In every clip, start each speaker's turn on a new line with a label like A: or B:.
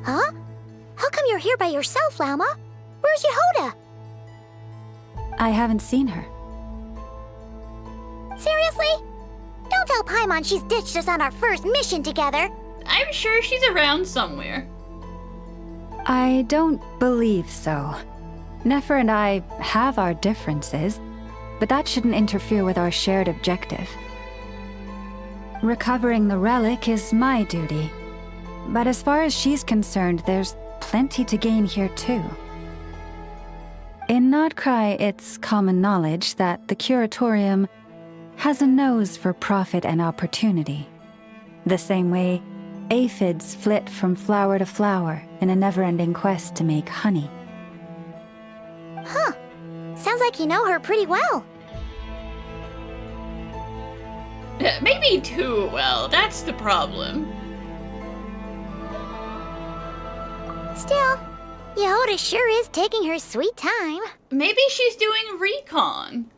A: Huh? How come you're here by yourself, Lauma? Where's Yehoda?
B: I haven't seen her.
A: Seriously? Don't tell Paimon she's ditched us on our first mission together.
C: I'm sure she's around somewhere.
B: I don't believe so. Nefer and I have our differences, but that shouldn't interfere with our shared objective. Recovering the relic is my duty, but as far as she's concerned, there's plenty to gain here too. In Nod-Krai, it's common knowledge that the Curatorium has a nose for profit and opportunity, the same way aphids flit from flower to flower in a never-ending quest to make honey.
A: Huh. Sounds like you know her pretty well.
C: Maybe too well, that's the problem.
A: Still, Yehoda sure is taking her sweet time.
C: Maybe she's doing recon.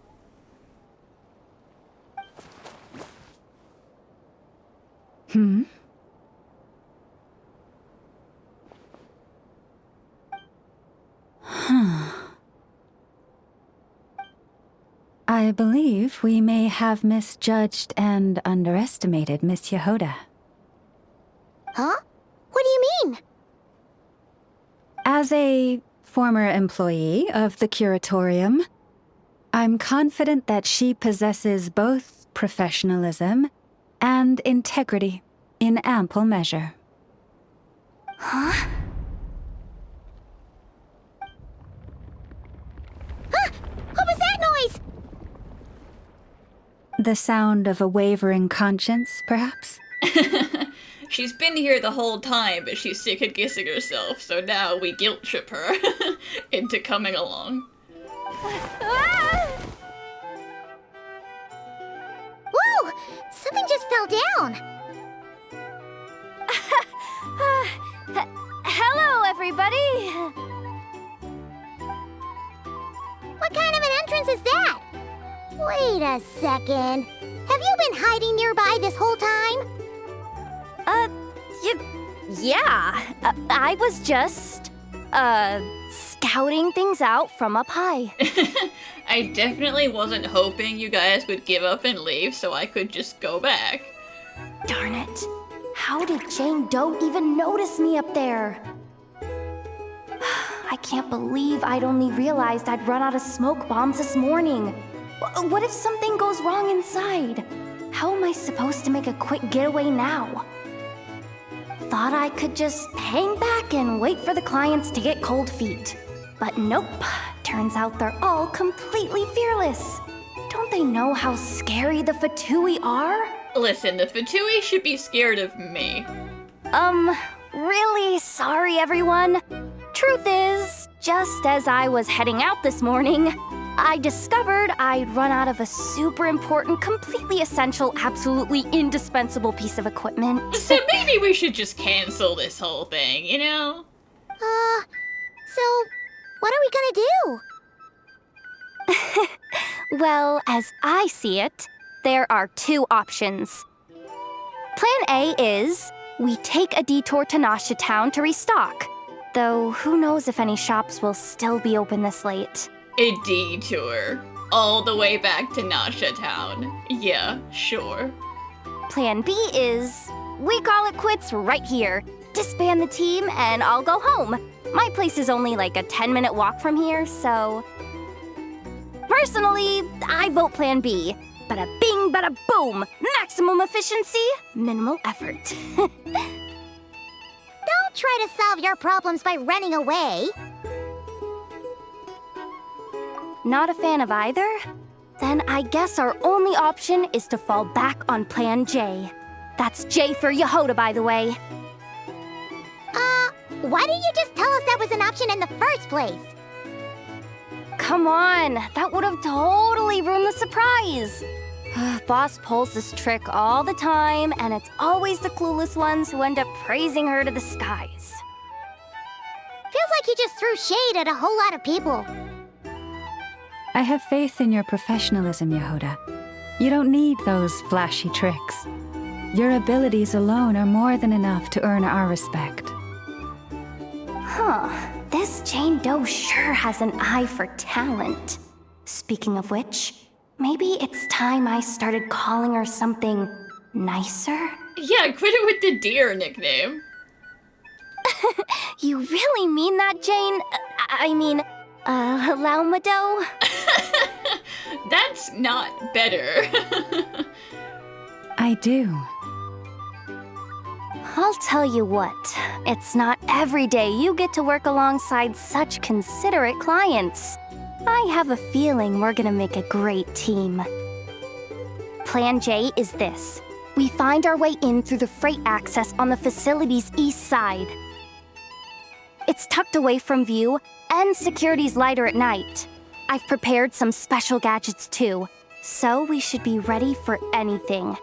B: I believe we may have misjudged and underestimated Miss Yehoda.
A: Huh? What do you mean?
B: As a former employee of the Curatorium, I'm confident that she possesses both professionalism and integrity in ample measure.
A: Huh? Huh? What was that noise?
B: The sound of a wavering conscience, perhaps?
C: She's been here the whole time, but she's sick of kissing herself, so now we guilt trip her into coming along.
A: Whoa! Something just fell down.
D: Hello, everybody!
A: What kind of an entrance is that? Wait a second. Have you been hiding nearby this whole time?
D: Yeah. I was just, scouting things out from up high.
C: I definitely wasn't hoping you guys would give up and leave so I could just go back.
D: Darn it. How did Jane Doe even notice me up there? I can't believe I'd only realized I'd run out of smoke bombs this morning. What if something goes wrong inside? How am I supposed to make a quick getaway now? Thought I could just hang back and wait for the clients to get cold feet. But nope. Turns out they're all completely fearless. Don't they know how scary the Fatui are?
C: Listen, the Fatui should be scared of me.
D: Really sorry, everyone. Truth is, just as I was heading out this morning, I discovered I'd run out of a super important, completely essential, absolutely indispensable piece of equipment.
C: So maybe we should just cancel this whole thing, you know?
A: So, what are we gonna do?
D: Well, as I see it, there are two options. Plan A is we take a detour to Nasha Town to restock. Though, who knows if any shops will still be open this late.
C: A detour. All the way back to Nasha Town. Yeah, sure.
D: Plan B is we call it quits right here. Disband the team and I'll go home. My place is only like a 10-minute walk from here, so... Personally, I vote Plan B. Bada bing, bada boom. Maximum efficiency, minimal effort.
A: Don't try to solve your problems by running away.
D: Not a fan of either? Then I guess our only option is to fall back on Plan J. That's J for Yehoda, by the way.
A: Why didn't you just tell us that was an option in the first place?
D: Come on, that would have totally ruined the surprise. Boss pulls this trick all the time, and it's always the clueless ones who end up praising her to the skies.
A: Feels like you just threw shade at a whole lot of people.
B: I have faith in your professionalism, Yehoda. You don't need those flashy tricks. Your abilities alone are more than enough to earn our respect.
D: This Jane Doe sure has an eye for talent. Speaking of which, maybe it's time I started calling her something nicer?
C: Yeah, quit it with the deer nickname.
D: You really mean that, Jane? Laumado?
C: That's not better.
B: I do.
D: I'll tell you what, it's not every day you get to work alongside such considerate clients. I have a feeling we're gonna make a great team. Plan J is this. We find our way in through the freight access on the facility's east side. It's tucked away from view, and security's lighter at night. I've prepared some special gadgets too, so we should be ready for anything.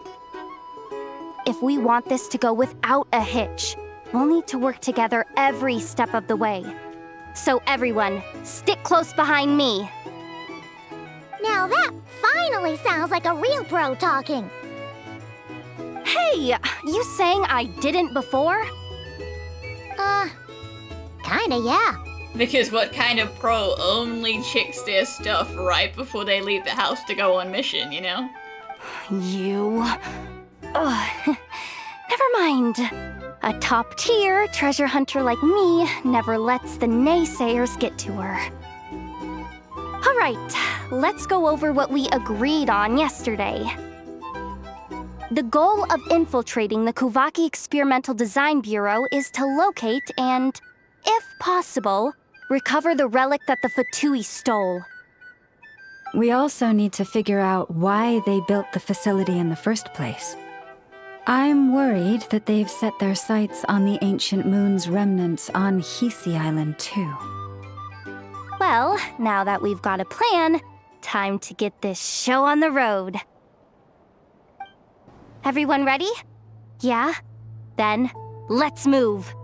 D: If we want this to go without a hitch, we'll need to work together every step of the way. So everyone, stick close behind me.
A: Now that finally sounds like a real pro talking.
D: Hey, you saying I didn't before?
A: Kinda, yeah.
C: Because what kind of pro only checks their stuff right before they leave the house to go on mission, you know?
D: You... Ugh. Never mind. A top-tier treasure hunter like me never lets the naysayers get to her. All right, let's go over what we agreed on yesterday. The goal of infiltrating the Kuuvahki Experimental Design Bureau is to locate and, if possible, recover the relic that the Fatui stole.
B: We also need to figure out why they built the facility in the first place. I'm worried that they've set their sights on the ancient moon's remnants on Hisi Island too.
D: Well, now that we've got a plan, time to get this show on the road. Everyone ready? Yeah? Then, let's move.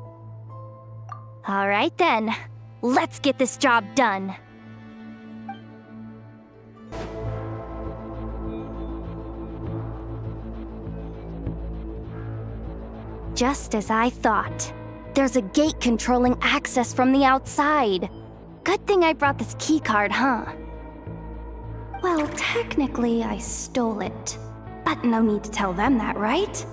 D: All right then, let's get this job done. Just as I thought. There's a gate controlling access from the outside. Good thing I brought this keycard, huh? Well, technically I stole it. But no need to tell them that, right?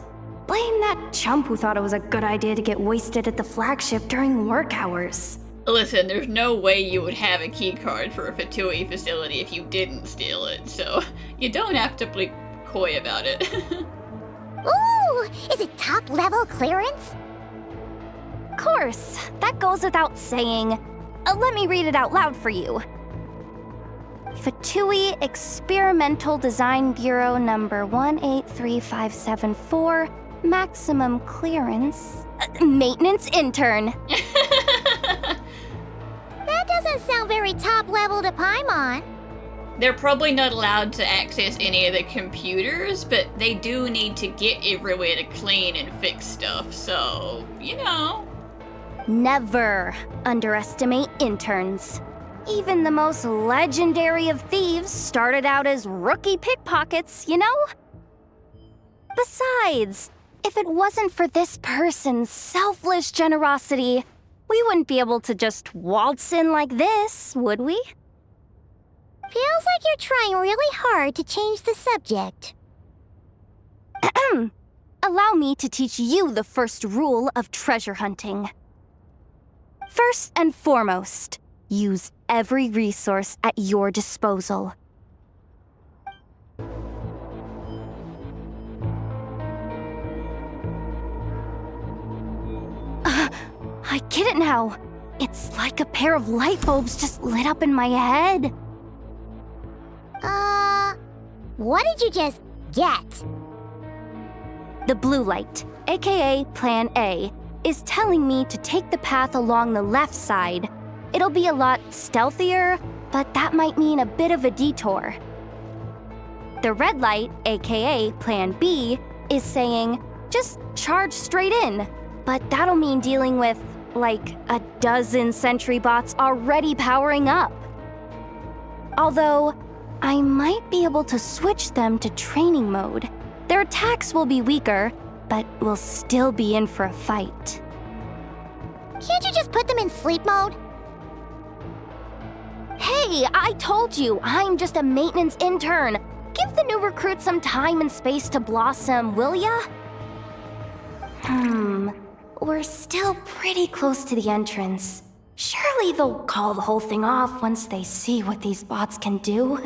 D: Blame that chump who thought it was a good idea to get wasted at the flagship during work hours.
C: Listen, there's no way you would have a keycard for a Fatui facility if you didn't steal it, so you don't have to be coy about it.
A: Ooh, is it top-level clearance?
D: Of course, that goes without saying. Let me read it out loud for you. Fatui Experimental Design Bureau number 183574, maximum clearance, maintenance intern.
A: That doesn't sound very top-level to Paimon.
C: They're probably not allowed to access any of the computers, but they do need to get everywhere to clean and fix stuff, so, you know.
D: Never underestimate interns. Even the most legendary of thieves started out as rookie pickpockets, you know? Besides, if it wasn't for this person's selfless generosity, we wouldn't be able to just waltz in like this, would we?
A: Feels like you're trying really hard to change the subject.
D: Allow me to teach you the first rule of treasure hunting. First and foremost, use every resource at your disposal. I get it now. It's like a pair of light bulbs just lit up in my head.
A: What did you just get?
D: The blue light, aka Plan A, is telling me to take the path along the left side. It'll be a lot stealthier, but that might mean a bit of a detour. The red light, aka Plan B, is saying, just charge straight in, but that'll mean dealing with, like, a dozen sentry bots already powering up. Although, I might be able to switch them to training mode. Their attacks will be weaker, but we'll still be in for a fight.
A: Can't you you just put them in sleep mode?
D: Hey, I told you, I'm just a maintenance intern. Give the new recruits some time and space to blossom, will ya? We're still pretty close to the entrance. Surely they'll call the whole thing off once they see what these bots can do.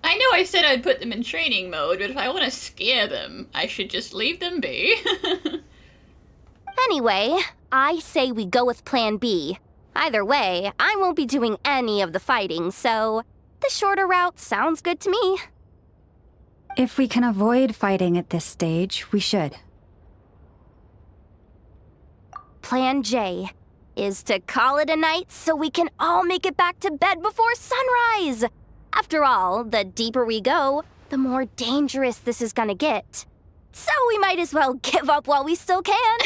C: I know I said I'd put them in training mode, but if I want to scare them, I should just leave them be.
D: Anyway, I say we go with Plan B. Either way, I won't be doing any of the fighting, so the shorter route sounds good to me.
B: If we can avoid fighting at this stage, we should.
D: Plan J is to call it a night so we can all make it back to bed before sunrise. After all, the deeper we go, the more dangerous this is gonna get. So we might as well give up while we still can.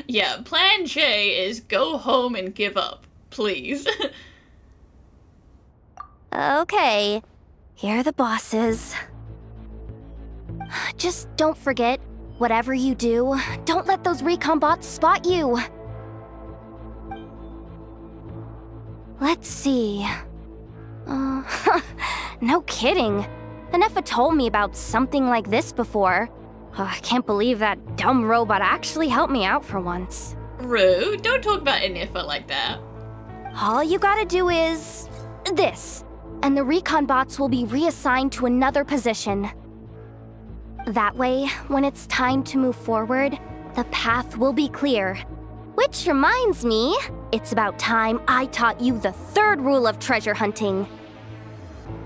C: Yeah, Plan J is go home and give up, please.
D: Okay, here are the bosses. Just don't forget, whatever you do, don't let those recon bots spot you. Let's see. No kidding. Anefa told me about something like this before. I can't believe that dumb robot actually helped me out for once.
C: Rude, don't talk about Anifa like that.
D: All you gotta do is this, and the recon bots will be reassigned to another position. That way, when it's time to move forward, the path will be clear. Which reminds me, it's about time I taught you the third rule of treasure hunting.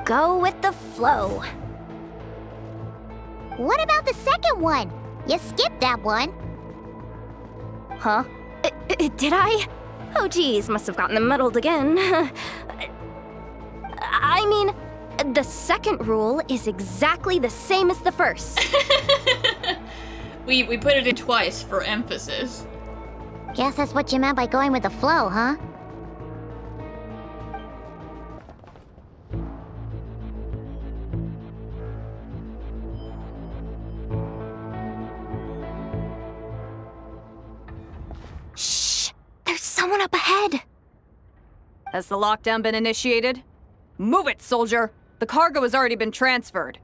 D: Go with the flow.
A: What about the second one? You skipped that one.
D: Huh? Did I? Oh geez, must have gotten them muddled again. I mean, the second rule is exactly the same as the first.
C: We put it in twice for emphasis.
A: Guess that's what you meant by going with the flow, huh?
D: Shh! There's someone up ahead!
E: Has the lockdown been initiated? Move it, soldier! The cargo has already been transferred.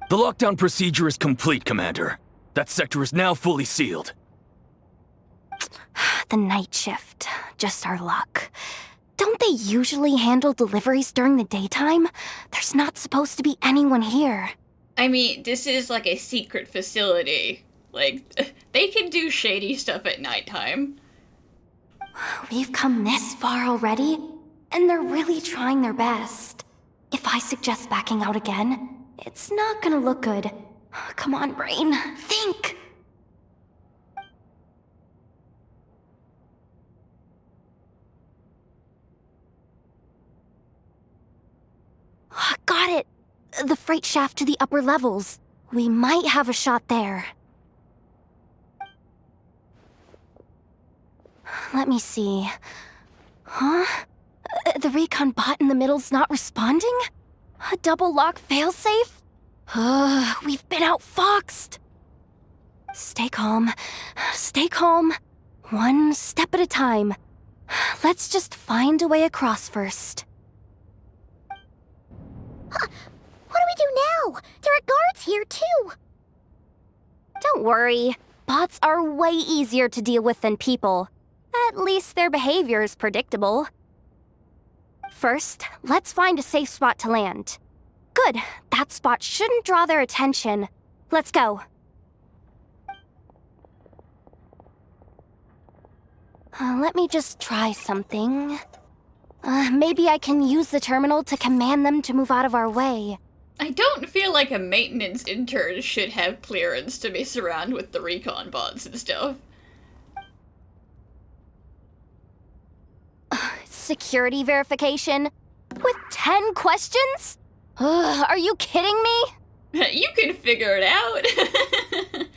F: The lockdown procedure is complete, Commander. That sector is now fully sealed.
D: The night shift. Just our luck. Don't they usually handle deliveries during the daytime? There's not supposed to be anyone here.
C: I mean, this is like a secret facility. Like, they can do shady stuff at nighttime.
D: We've come this far already, and they're really trying their best. If I suggest backing out again, it's not gonna look good. Come on, brain. Think! Got it! The freight shaft to the upper levels. We might have a shot there. Let me see. Huh? The recon bot in the middle's not responding? A double lock failsafe? We've been outfoxed. Stay calm. Stay calm. One step at a time. Let's just find a way across first.
A: What do we do now? There are guards here, too.
D: Don't worry. Bots are way easier to deal with than people. At least their behavior is predictable. First, let's find a safe spot to land. Good. That spot shouldn't draw their attention. Let's go. Let me just try something. Maybe I can use the terminal to command them to move out of our way.
C: I don't feel like a maintenance intern should have clearance to mess around with the recon bots and stuff.
D: Security verification? With 10 questions? Are you kidding me?
C: You can figure it out.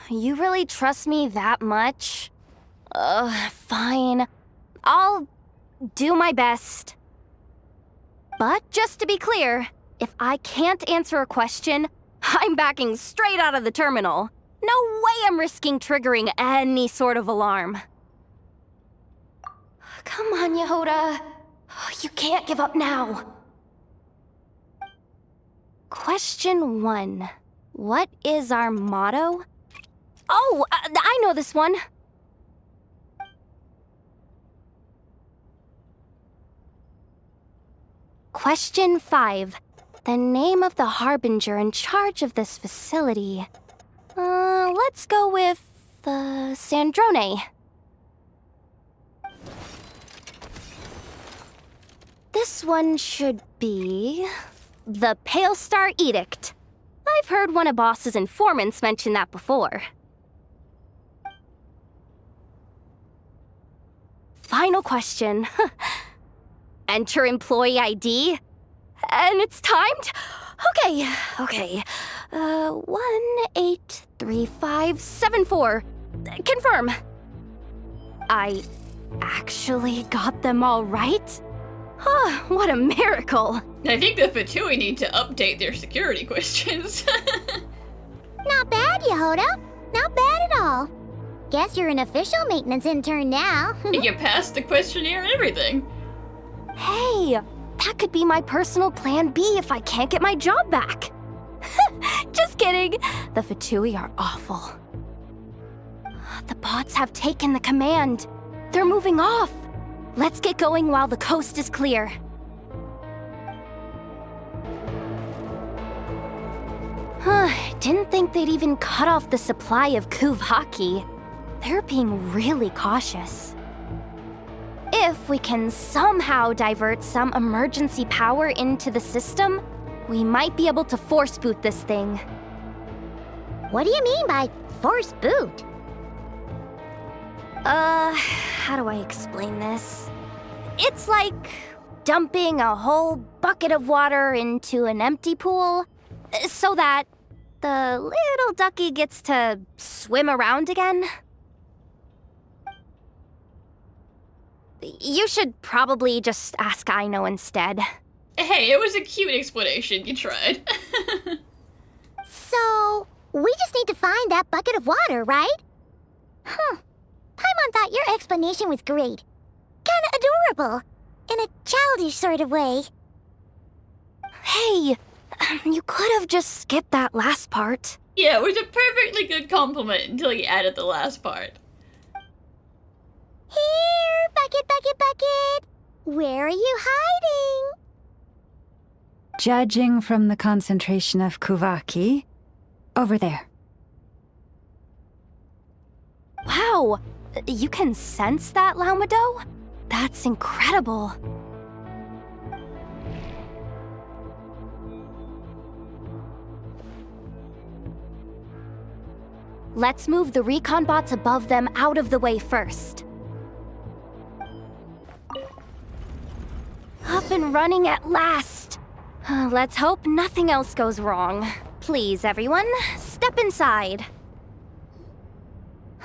D: You really trust me that much? Fine. I'll do my best. But just to be clear, if I can't answer a question, I'm backing straight out of the terminal. No way I'm risking triggering any sort of alarm. Come on, Yehoda. You can't give up now. Question 1. What is our motto? Oh, I know this one. Question 5. The name of the harbinger in charge of this facility. Let's go with, Sandrone. This one should be the Pale Star Edict. I've heard one of Boss's informants mention that before. Final question. Enter employee ID. And it's timed? Okay. 183574. Confirm. I actually got them all right? What a miracle!
C: I think the Fatui need to update their security questions.
A: Not bad, Yehoda. Not bad at all. Guess you're an official maintenance intern now.
C: You passed the questionnaire and everything.
D: Hey, that could be my personal plan B if I can't get my job back. Just kidding. The Fatui are awful. The bots have taken the command. They're moving off. Let's get going while the coast is clear. Didn't think they'd even cut off the supply of Kuuvahki. They're being really cautious. If we can somehow divert some emergency power into the system, we might be able to force boot this thing.
A: What do you mean by force boot?
D: How do I explain this? It's like dumping a whole bucket of water into an empty pool so that the little ducky gets to swim around again. You should probably just ask Aino instead.
C: Hey, it was a cute explanation. You tried.
A: So, we just need to find that bucket of water, right? Paimon thought your explanation was great. Kinda adorable. In a childish sort of way.
D: Hey, you could have just skipped that last part.
C: Yeah, it was a perfectly good compliment until you added the last part.
A: Here, bucket, bucket, bucket. Where are you hiding?
B: Judging from the concentration of Kuuvahki, over there.
D: Wow, you can sense that, Laumado? That's incredible. Let's move the recon bots above them out of the way first. Up and running at last. Let's hope nothing else goes wrong. Please, everyone, step inside.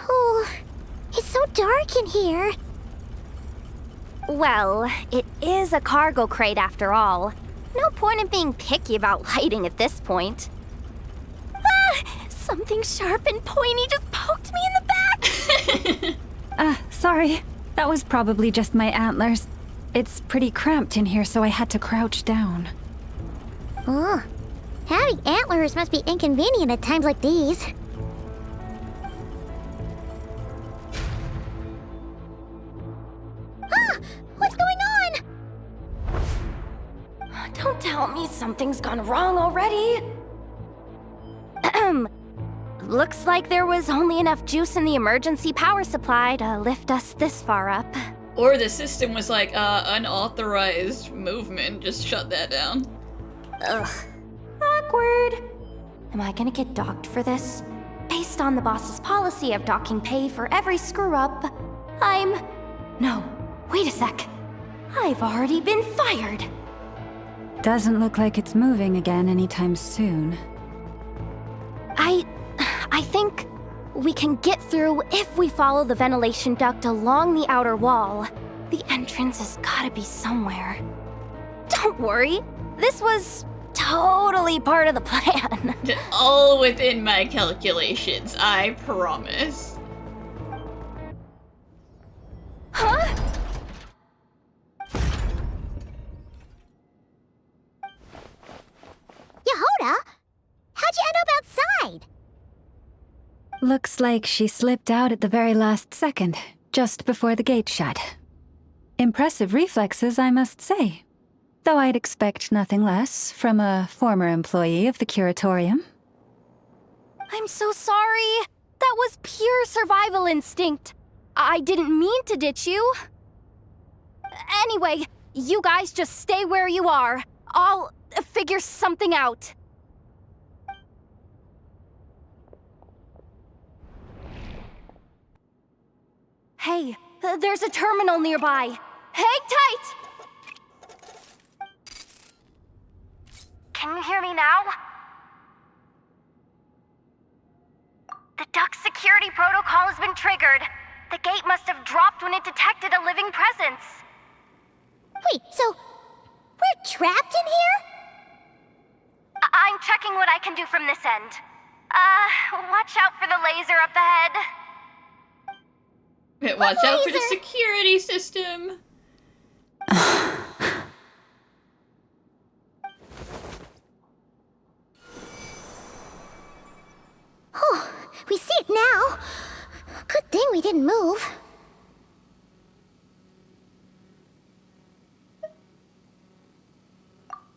A: Oh, it's so dark in here.
D: Well, it is a cargo crate after all. No point in being picky about lighting at this point. Something sharp and pointy just poked me in the back!
B: Sorry. That was probably just my antlers. It's pretty cramped in here, so I had to crouch down.
A: Oh, having antlers must be inconvenient at times like these. What's going on?
D: Don't tell me something's gone wrong already. Looks like there was only enough juice in the emergency power supply to lift us this far up.
C: Or the system was like, unauthorized movement. Just shut that down.
D: Ugh. Awkward. Am I gonna get docked for this? Based on the boss's policy of docking pay for every screw-up, No, wait a sec. I've already been fired.
B: Doesn't look like it's moving again anytime soon.
D: I think we can get through if we follow the ventilation duct along the outer wall. The entrance has gotta be somewhere. Don't worry, this was totally part of the plan.
C: All within my calculations, I promise.
D: Huh?
A: Yehoda? How'd you end up outside?
B: Looks like she slipped out at the very last second, just before the gate shut. Impressive reflexes, I must say. Though I'd expect nothing less from a former employee of the Curatorium.
D: I'm so sorry. That was pure survival instinct. I didn't mean to ditch you. Anyway, you guys just stay where you are. I'll figure something out. Hey, there's a terminal nearby. Hang tight! Can you hear me now? The duck security protocol has been triggered. The gate must have dropped when it detected a living presence.
A: Wait, so we're trapped in here?
D: I'm checking what I can do from this end. Watch out for the laser up ahead.
C: Watch out for the security system.
A: Oh, we see it now. Good thing we didn't move.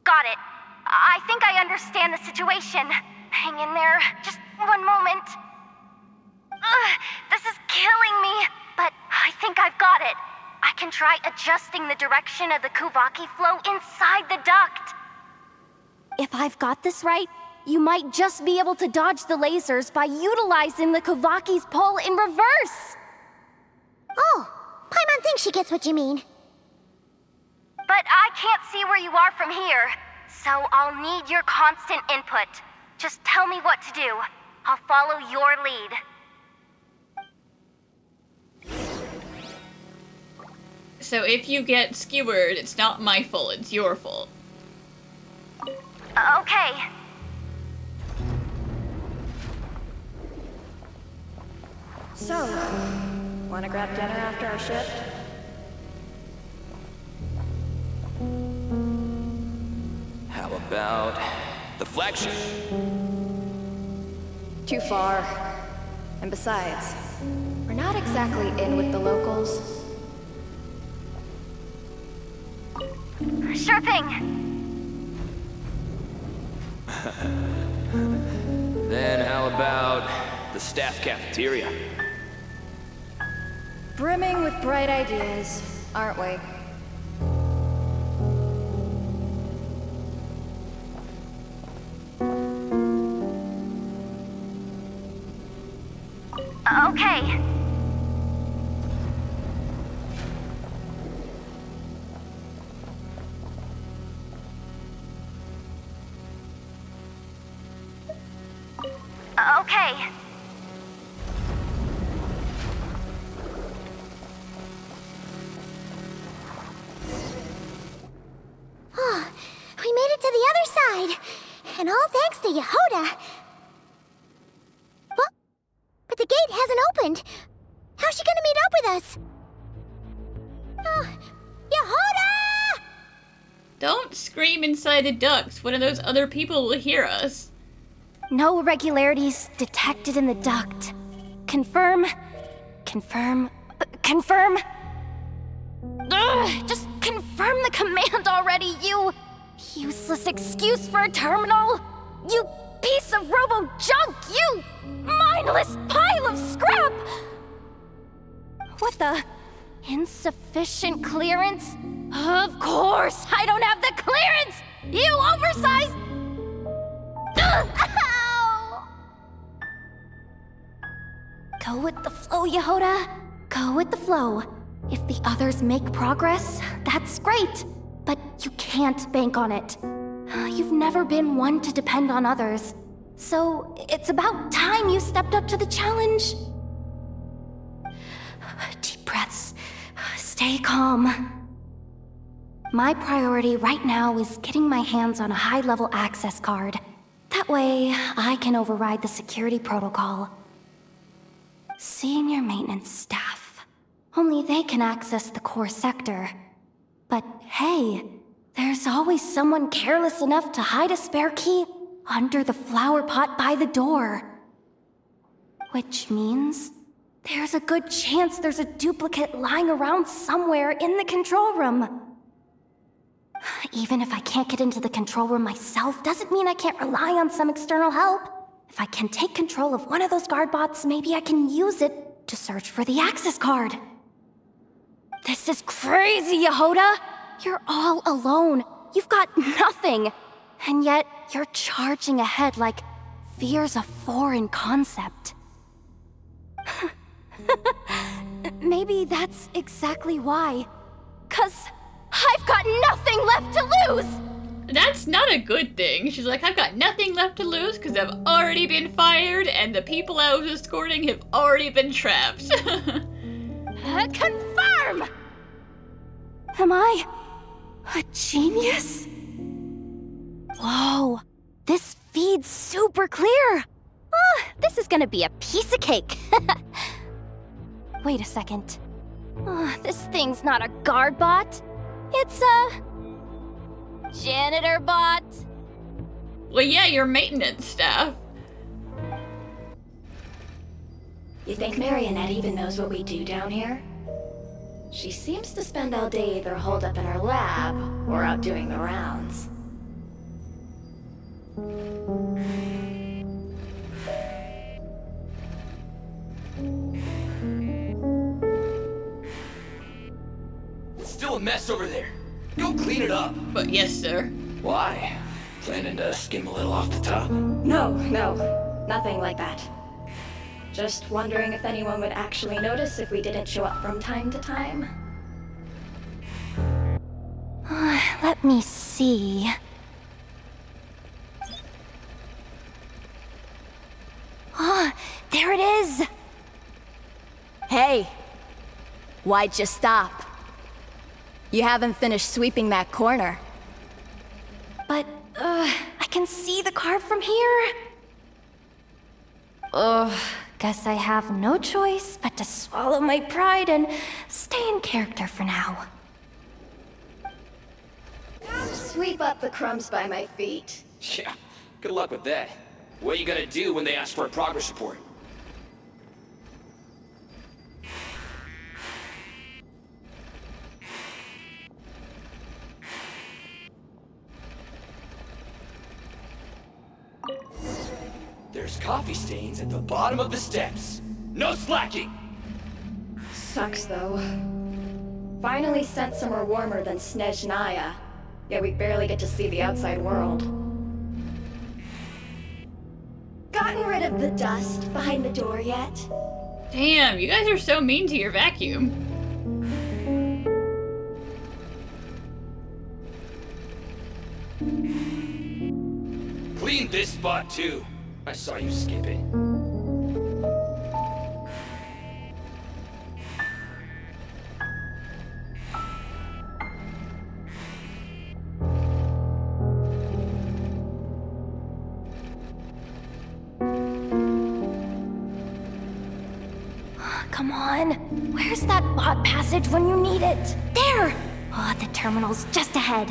D: Got it. I think I understand the situation. Hang in there. Just one moment. This is killing me, but I think I've got it. I can try adjusting the direction of the Kuuvahki flow inside the duct. If I've got this right, you might just be able to dodge the lasers by utilizing the Kuuvahki's pull in reverse.
A: Oh, Paimon thinks she gets what you mean.
D: But I can't see where you are from here, so I'll need your constant input. Just tell me what to do. I'll follow your lead.
C: So if you get skewered, it's not my fault, it's your fault.
D: Okay.
G: So, wanna grab dinner after our shift?
F: How about the flagship?
G: Too far. And besides, we're not exactly in with the locals.
D: Sure thing.
F: Then how about the staff cafeteria?
G: Brimming with bright ideas, aren't we?
D: Okay. Okay.
A: Oh, we made it to the other side. And all thanks to Yehoda. Well, but the gate hasn't opened. How's she gonna meet up with us? Oh, Yehoda!
C: Don't scream inside the ducts. One of those other people will hear us.
D: No irregularities detected in the duct. Confirm. Confirm. Confirm. Ugh, just confirm the command already, you useless excuse for a terminal. You piece of robo-junk, you mindless pile of scrap! What the? Insufficient clearance? Of course, I don't have the clearance! You oversized... Ugh, ow! Go with the flow, Yehoda. Go with the flow. If the others make progress, that's great. But you can't bank on it. You've never been one to depend on others. So it's about time you stepped up to the challenge. Deep breaths. Stay calm. My priority right now is getting my hands on a high-level access card. That way, I can override the security protocol. Senior maintenance staff. Only they can access the core sector. But hey, there's always someone careless enough to hide a spare key under the flower pot by the door. Which means there's a good chance there's a duplicate lying around somewhere in the control room. Even if I can't get into the control room myself, doesn't mean I can't rely on some external help. If I can take control of one of those guard bots, maybe I can use it to search for the access card. This is crazy, Yehoda! You're all alone. You've got nothing. And yet, you're charging ahead like fear's a foreign concept. Maybe that's exactly why. 'Cause I've got nothing left to lose!
C: That's not a good thing. She's like, I've got nothing left to lose because I've already been fired and the people I was escorting have already been trapped.
D: Confirm! Am I a genius? Whoa, this feed's super clear. This is gonna be a piece of cake. Wait a second. This thing's not a guard bot. It's a janitor bot.
C: Well, yeah, your maintenance staff.
G: You think Marionette even knows what we do down here? She seems to spend all day either holed up in her lab or out doing the rounds.
F: It's still a mess over there. Go clean it up.
C: But yes, sir.
F: Why? Planning to skim a little off the top?
G: No, nothing like that. Just wondering if anyone would actually notice if we didn't show up from time to time.
D: Let me see. There it is!
E: Hey! Why'd you stop? You haven't finished sweeping that corner.
D: But, I can see the card from here. Guess I have no choice but to swallow my pride and stay in character for now.
G: Sweep up the crumbs by my feet.
F: Yeah, good luck with that. What are you gonna do when they ask for a progress report? There's coffee stains at the bottom of the steps. No slacking!
G: Sucks though. Finally sent somewhere warmer than Snezhnaya, yet we barely get to see the outside world. Gotten rid of the dust behind the door yet?
C: Damn, you guys are so mean to your vacuum.
F: Clean this spot too. I saw you skipping.
D: Come on. Where's that bot passage when you need it? There! The terminal's just ahead.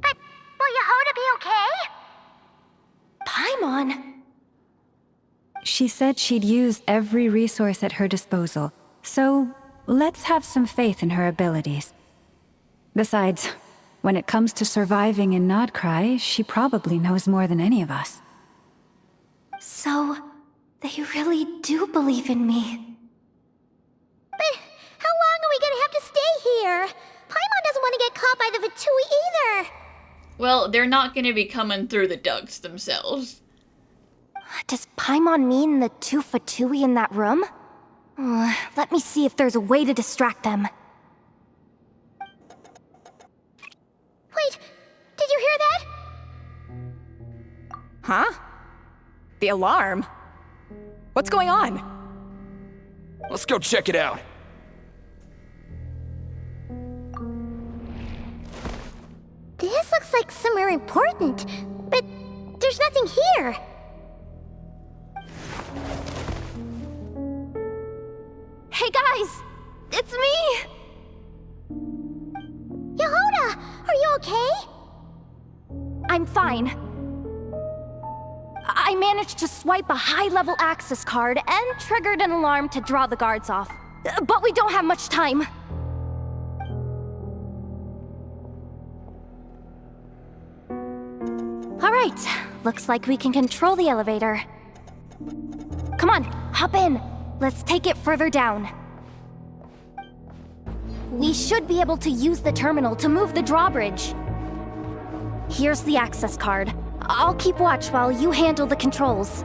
A: But will Yehoda be okay?
D: Paimon?
B: She said she'd use every resource at her disposal, so let's have some faith in her abilities. Besides, when it comes to surviving in Nod-Krai, she probably knows more than any of us.
D: So, they really do believe in me.
A: But how long are we gonna have to stay here? Paimon doesn't want to get caught by the Fatui either.
C: Well, they're not gonna be coming through the ducts themselves.
D: Does Paimon mean the two Fatui in that room? Let me see if there's a way to distract them.
A: Wait, did you hear that?
E: Huh? The alarm? What's going on?
F: Let's go check it out.
A: This looks like somewhere important, but there's nothing here.
D: Hey guys! It's me!
A: Yehuda, are you okay?
D: I'm fine. I managed to swipe a high-level access card and triggered an alarm to draw the guards off. But we don't have much time. All right, looks like we can control the elevator. Come on, hop in. Let's take it further down. We should be able to use the terminal to move the drawbridge. Here's the access card. I'll keep watch while you handle the controls.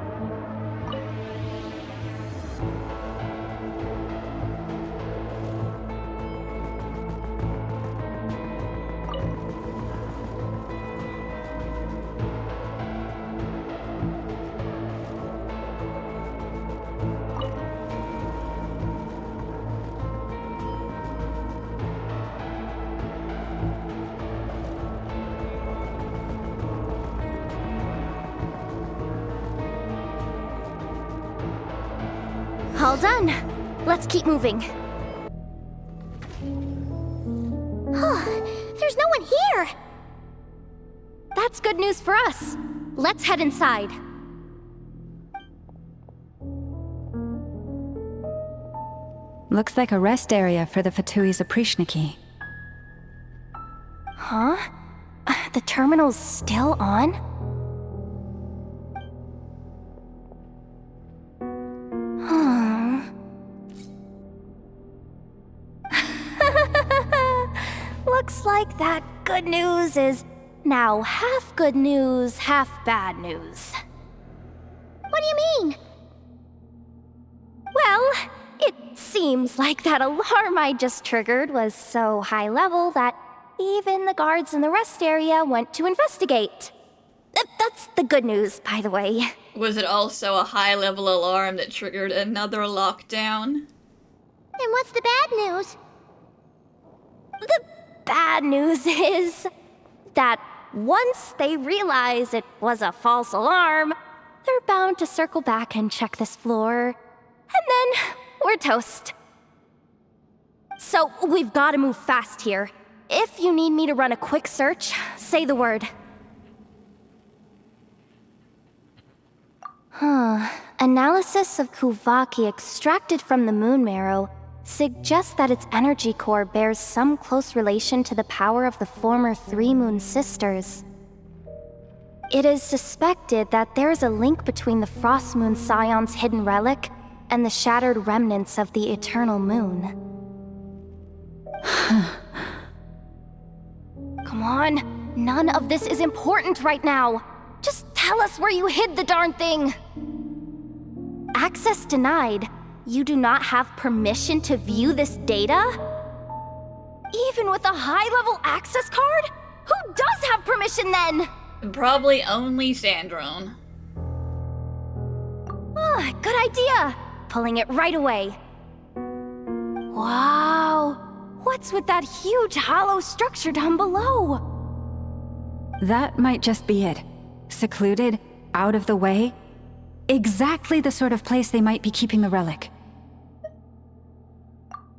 D: All done. Let's keep moving.
A: There's no one here.
D: That's good news for us. Let's head inside.
B: Looks like a rest area for the Fatui's Oprishniki.
D: Huh? The terminal's still on? Looks like that good news is now half good news, half bad news.
A: What do you mean?
D: Well, it seems like that alarm I just triggered was so high level that even the guards in the rest area went to investigate. That's the good news, by the way.
C: Was it also a high-level alarm that triggered another lockdown?
A: And what's the bad news?
D: The bad news is that once they realize it was a false alarm, they're bound to circle back and check this floor, and then we're toast. So we've got to move fast here. If you need me to run a quick search, say the word. Analysis of Kuuvahki extracted from the moon marrow suggests that its energy core bears some close relation to the power of the former Three Moon Sisters. It is suspected that there is a link between the Frost Moon Scion's hidden relic and the shattered remnants of the Eternal Moon. Come on, none of this is important right now. Just tell us where you hid the darn thing. Access denied. You do not have permission to view this data? Even with a high-level access card? Who does have permission then?
C: Probably only Sandrone.
D: Good idea. Pulling it right away. Wow. What's with that huge hollow structure down below?
B: That might just be it. Secluded, out of the way. Exactly the sort of place they might be keeping the relic.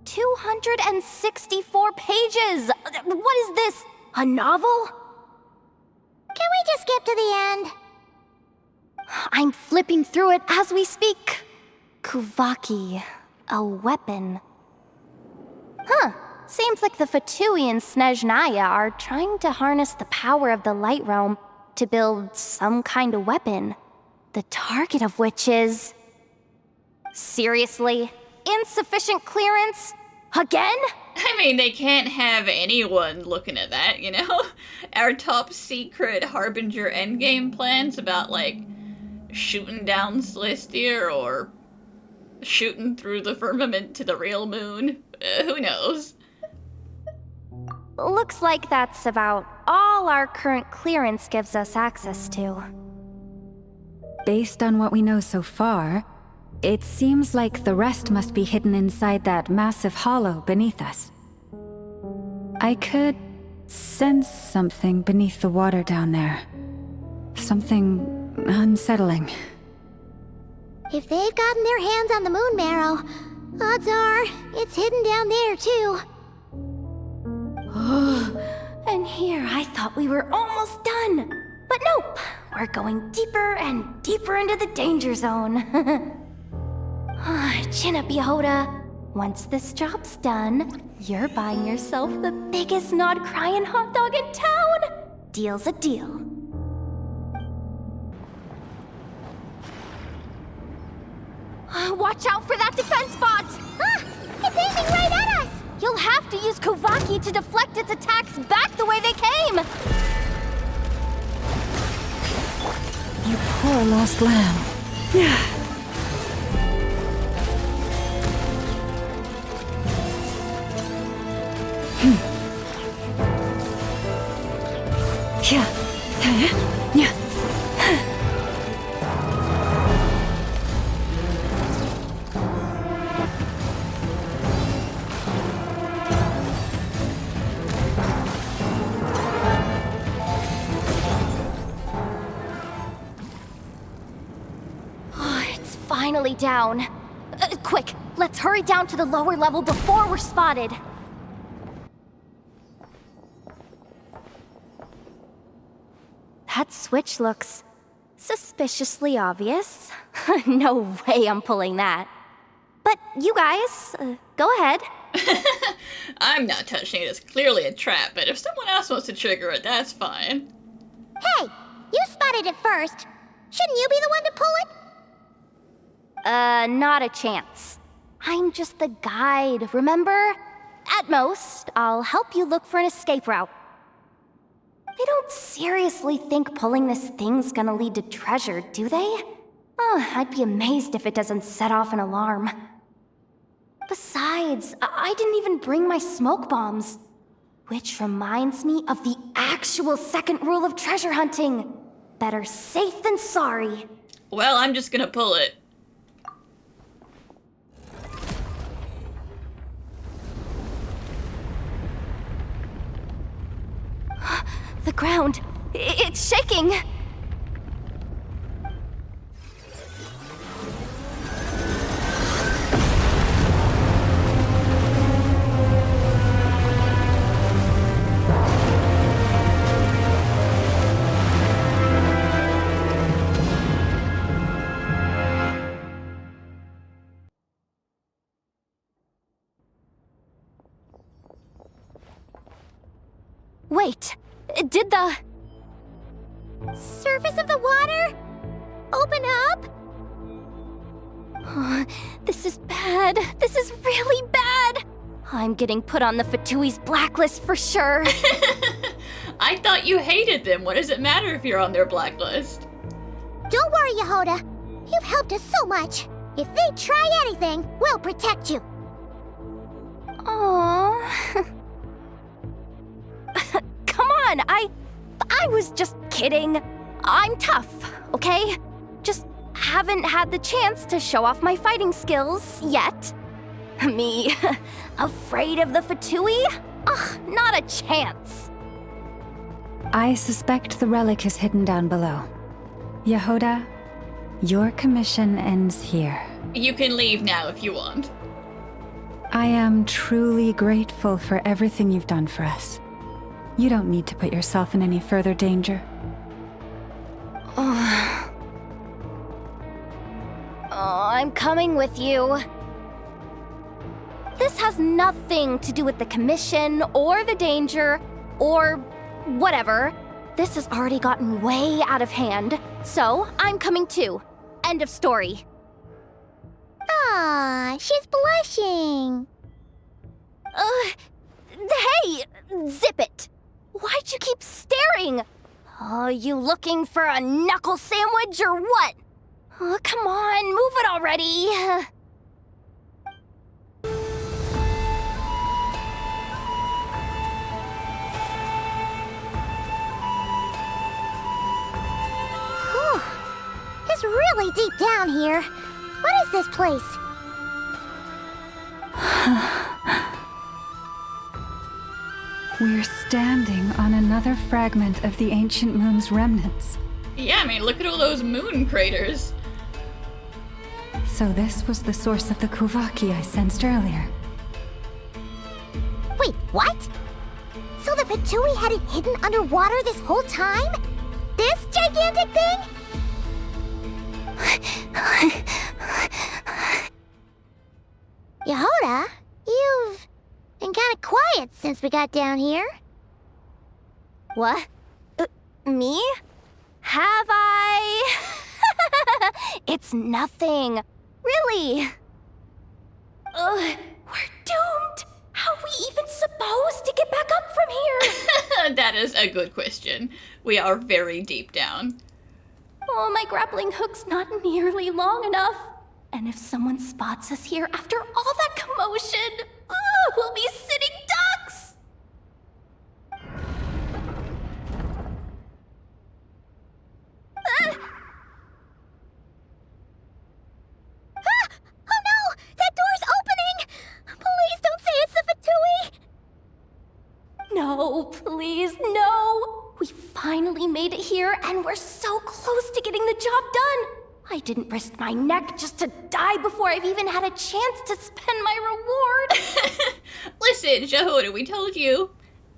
D: 264 pages! What is this? A novel?
A: Can we just skip to the end?
D: I'm flipping through it as we speak. Kuuvahki, a weapon. Seems like the Fatui and Snezhnaya are trying to harness the power of the Light Realm to build some kind of weapon, the target of which is... Seriously? Insufficient clearance? Again?
C: I mean, they can't have anyone looking at that, you know? Our top secret Harbinger endgame plans about, like, shooting down Celestia or shooting through the firmament to the real moon. Who knows?
D: Looks like that's about all our current clearance gives us access to.
B: Based on what we know so far, It seems like the rest must be hidden inside that massive hollow beneath us. I could sense something beneath the water down there. Something unsettling.
A: If they've gotten their hands on the moon marrow, odds are it's hidden down there too.
D: And here I thought we were almost done. But nope, we're going deeper and deeper into the danger zone. Chin up, Yehoda. Once this job's done, you're buying yourself the biggest Nod-Krai hot dog in town. Deal's a deal. Watch out for that defense bot!
A: It's aiming right at us!
D: You'll have to use Kuuvahki to deflect its attacks back the way they came!
B: You poor lost lamb. Yeah.
D: It's finally down. Quick, let's hurry down to the lower level before we're spotted. That switch looks suspiciously obvious. No way I'm pulling that. But you guys, go ahead.
C: I'm not touching it. It's clearly a trap, but if someone else wants to trigger it, that's fine.
A: Hey, you spotted it first. Shouldn't you be the one to pull it?
D: Not a chance. I'm just the guide, remember? At most, I'll help you look for an escape route. They don't seriously think pulling this thing's gonna lead to treasure, do they? I'd be amazed if it doesn't set off an alarm. Besides, I didn't even bring my smoke bombs. Which reminds me of the actual second rule of treasure hunting. Better safe than sorry.
C: Well, I'm just gonna pull it.
D: The ground, it's shaking! Wait, did the
A: surface of the water open up?
D: This is bad. This is really bad. I'm getting put on the Fatui's blacklist for sure.
C: I thought you hated them. What does it matter if you're on their blacklist?
A: Don't worry, Yehoda. You've helped us so much. If they try anything, we'll protect you.
D: Aww. Come on, I was just kidding. I'm tough, okay? Just haven't had the chance to show off my fighting skills yet. Me, afraid of the Fatui? Ugh, not a chance.
B: I suspect the relic is hidden down below. Yehoda, your commission ends here.
C: You can leave now if you want.
B: I am truly grateful for everything you've done for us. You don't need to put yourself in any further danger.
D: I'm coming with you. This has nothing to do with the commission, or the danger, or whatever. This has already gotten way out of hand, so I'm coming too. End of story.
A: Ah, she's blushing.
D: Hey! Zip it! Why'd you keep staring? Oh, you looking for a knuckle sandwich or what? Oh, come on, move it already.
A: Whew. It's really deep down here. What is this place?
B: We're standing on another fragment of the ancient moon's remnants.
C: Yeah, I mean, look at all those moon craters.
B: So this was the source of the Kuuvahki I sensed earlier.
A: Wait, what? So the Fatui had it hidden underwater this whole time? This gigantic thing? Yehoda, you've been kinda quiet since we got down here.
D: What? Me? Have I? It's nothing. Really. We're doomed. How are we even supposed to get back up from here?
C: That is a good question. We are very deep down.
D: Oh, my grappling hook's not nearly long enough. And if someone spots us here after all that commotion, we'll be sitting ducks!
A: Oh no! That door's opening! Please don't say it's the Fatui!
D: No, please, no! We finally made it here, and we're so close to getting the job done! I didn't risk my neck just to die before I've even had a chance to spend my reward!
C: Listen, Yehoda, we told you.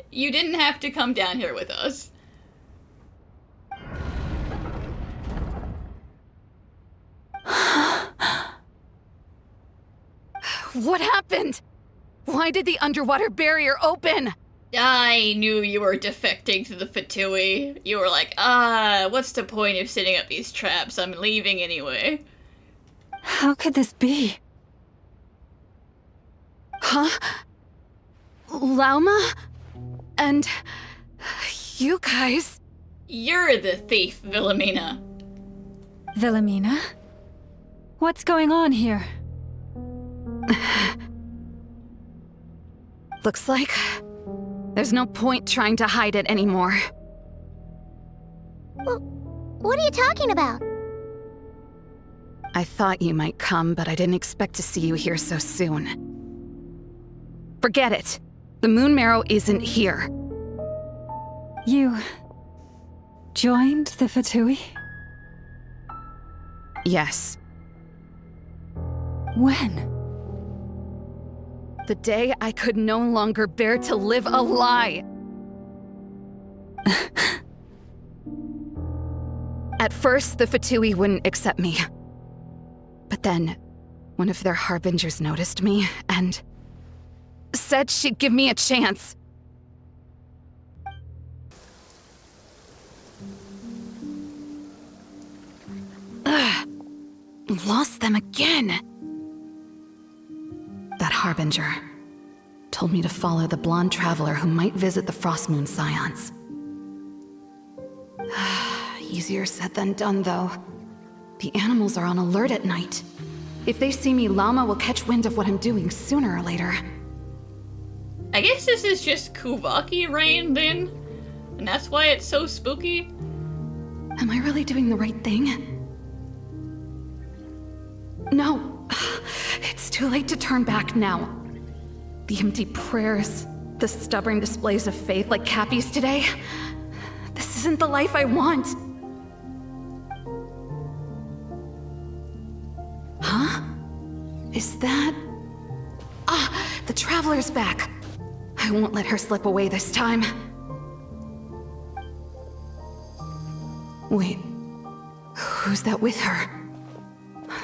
C: You didn't have to come down here with us.
E: What happened? Why did the underwater barrier open?
C: I knew you were defecting to the Fatui. You were like, what's the point of setting up these traps? I'm leaving anyway.
B: How could this be?
E: Huh? Lauma? And you guys?
C: You're the thief, Wilhelmina.
B: Wilhelmina? What's going on here?
E: Looks like there's no point trying to hide it anymore.
A: What are you talking about?
E: I thought you might come, but I didn't expect to see you here so soon. Forget it. The moon marrow isn't here.
B: You joined the Fatui?
E: Yes.
B: When?
E: The day I could no longer bear to live a lie. At first, the Fatui wouldn't accept me. But then, one of their harbingers noticed me and said she'd give me a chance. Ugh. Lost them again. That harbinger told me to follow the blonde traveler who might visit the Frost Moon Scions. Easier said than done, though. The animals are on alert at night. If they see me, Lauma will catch wind of what I'm doing sooner or later.
C: I guess this is just Kuuvahki rain, then? And that's why it's so spooky?
E: Am I really doing the right thing? No. It's too late to turn back now. The empty prayers, the stubborn displays of faith like Cappy's today. This isn't the life I want. Huh? Is that... the Traveler's back. I won't let her slip away this time. Wait, who's that with her?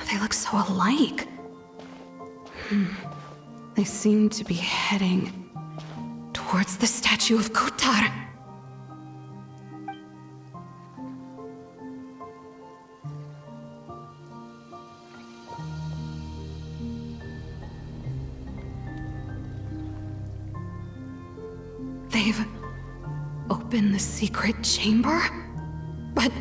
E: They look so alike. They seem to be heading towards the statue of Kutar. They've opened the secret chamber? But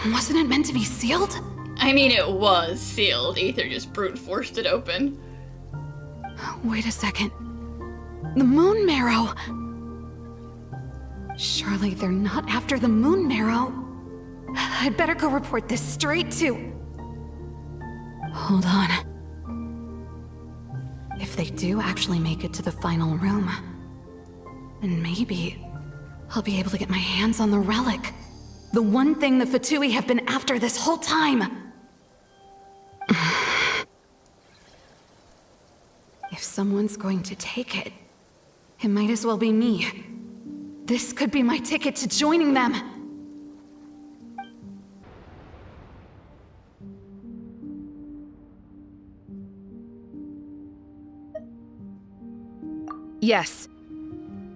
E: wasn't it meant to be sealed?
C: I mean, it was sealed. Aether just brute forced it open.
E: Wait a second. The moon marrow! Surely they're not after the moon marrow. I'd better go report this straight to... Hold on. If they do actually make it to the final room, then maybe I'll be able to get my hands on the relic. The one thing the Fatui have been after this whole time. If someone's going to take it, it might as well be me. This could be my ticket to joining them. Yes.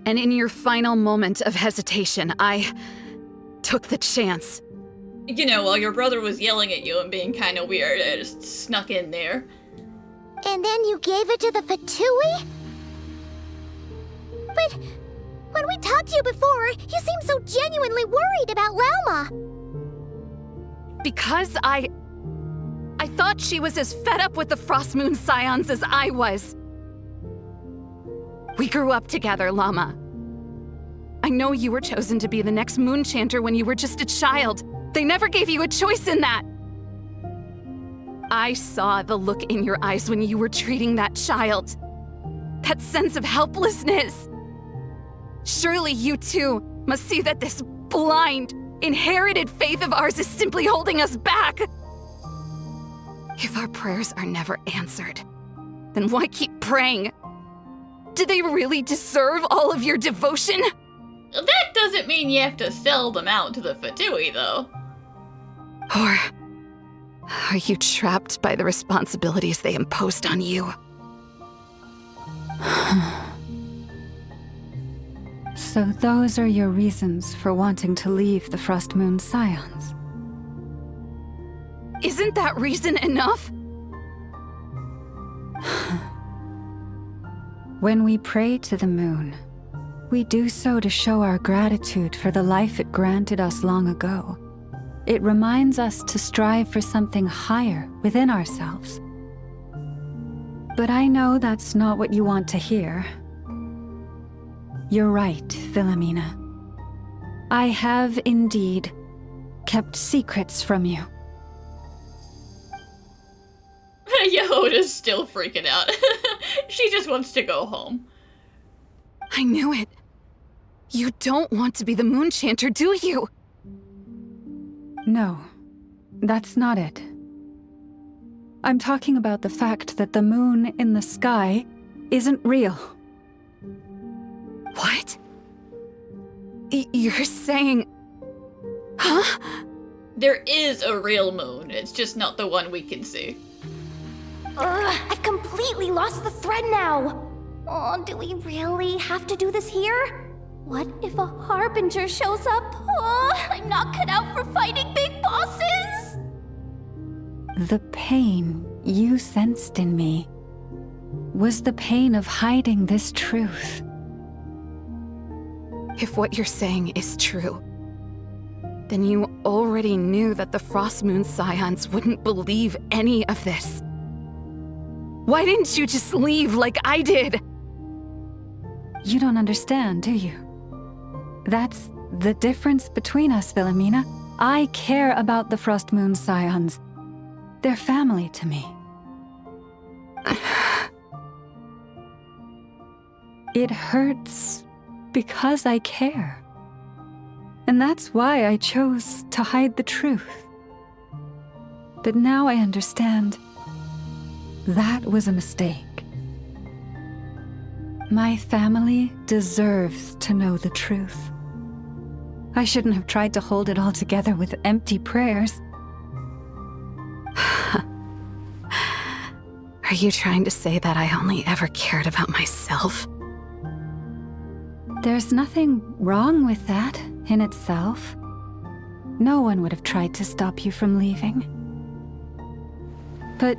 E: And in your final moment of hesitation, I took the chance.
C: You know, while your brother was yelling at you and being kind of weird, I just snuck in there.
A: And then you gave it to the Fatui? But when we talked to you before, you seemed so genuinely worried about Lauma.
E: Because I thought she was as fed up with the Frost Moon Scions as I was. We grew up together, Llama. I know you were chosen to be the next Moon Chanter when you were just a child. They never gave you a choice in that. I saw the look in your eyes when you were treating that child. That sense of helplessness. Surely you too must see that this blind, inherited faith of ours is simply holding us back. If our prayers are never answered, then why keep praying? Do they really deserve all of your devotion?
C: That doesn't mean you have to sell them out to the Fatui, though.
E: Or are you trapped by the responsibilities they imposed on you?
B: So those are your reasons for wanting to leave the Frost Moon Scions?
E: Isn't that reason enough?
B: When we pray to the moon, we do so to show our gratitude for the life it granted us long ago. It reminds us to strive for something higher within ourselves. But I know that's not what you want to hear. You're right, Philomena. I have indeed kept secrets from you.
C: Yehoda's still freaking out. She just wants to go home.
E: I knew it. You don't want to be the Moon Chanter, do you?
B: No, that's not it. I'm talking about the fact that the moon in the sky isn't real.
E: What? You're saying... Huh?
C: There is a real moon, it's just not the one we can see.
D: I've completely lost the thread now. Oh, do we really have to do this here? What if a Harbinger shows up? Oh, I'm not cut out for fighting big bosses!
B: The pain you sensed in me was the pain of hiding this truth.
E: If what you're saying is true, then you already knew that the Frost Moon Scions wouldn't believe any of this. Why didn't you just leave like I did?
B: You don't understand, do you? That's the difference between us, Philomena. I care about the Frost Moon Scions. They're family to me. It hurts because I care. And that's why I chose to hide the truth. But now I understand that was a mistake. My family deserves to know the truth. I shouldn't have tried to hold it all together with empty prayers.
E: Are you trying to say that I only ever cared about myself?
B: There's nothing wrong with that in itself. No one would have tried to stop you from leaving. But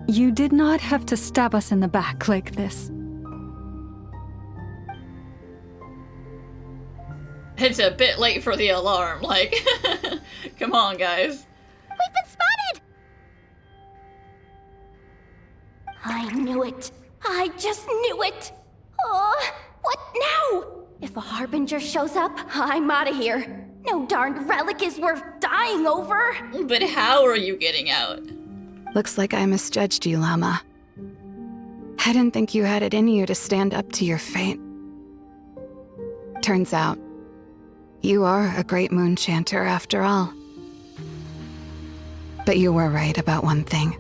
B: you did not have to stab us in the back like this.
C: It's a bit late for the alarm, like, come on, guys.
A: We've been spotted!
D: I knew it. I just knew it. Oh, what now? If a Harbinger shows up, I'm out of here. No darned relic is worth dying over.
C: But how are you getting out?
E: Looks like I misjudged you, Llama. I didn't think you had it in you to stand up to your fate. Turns out, you are a great moon chanter after all. But you were right about one thing.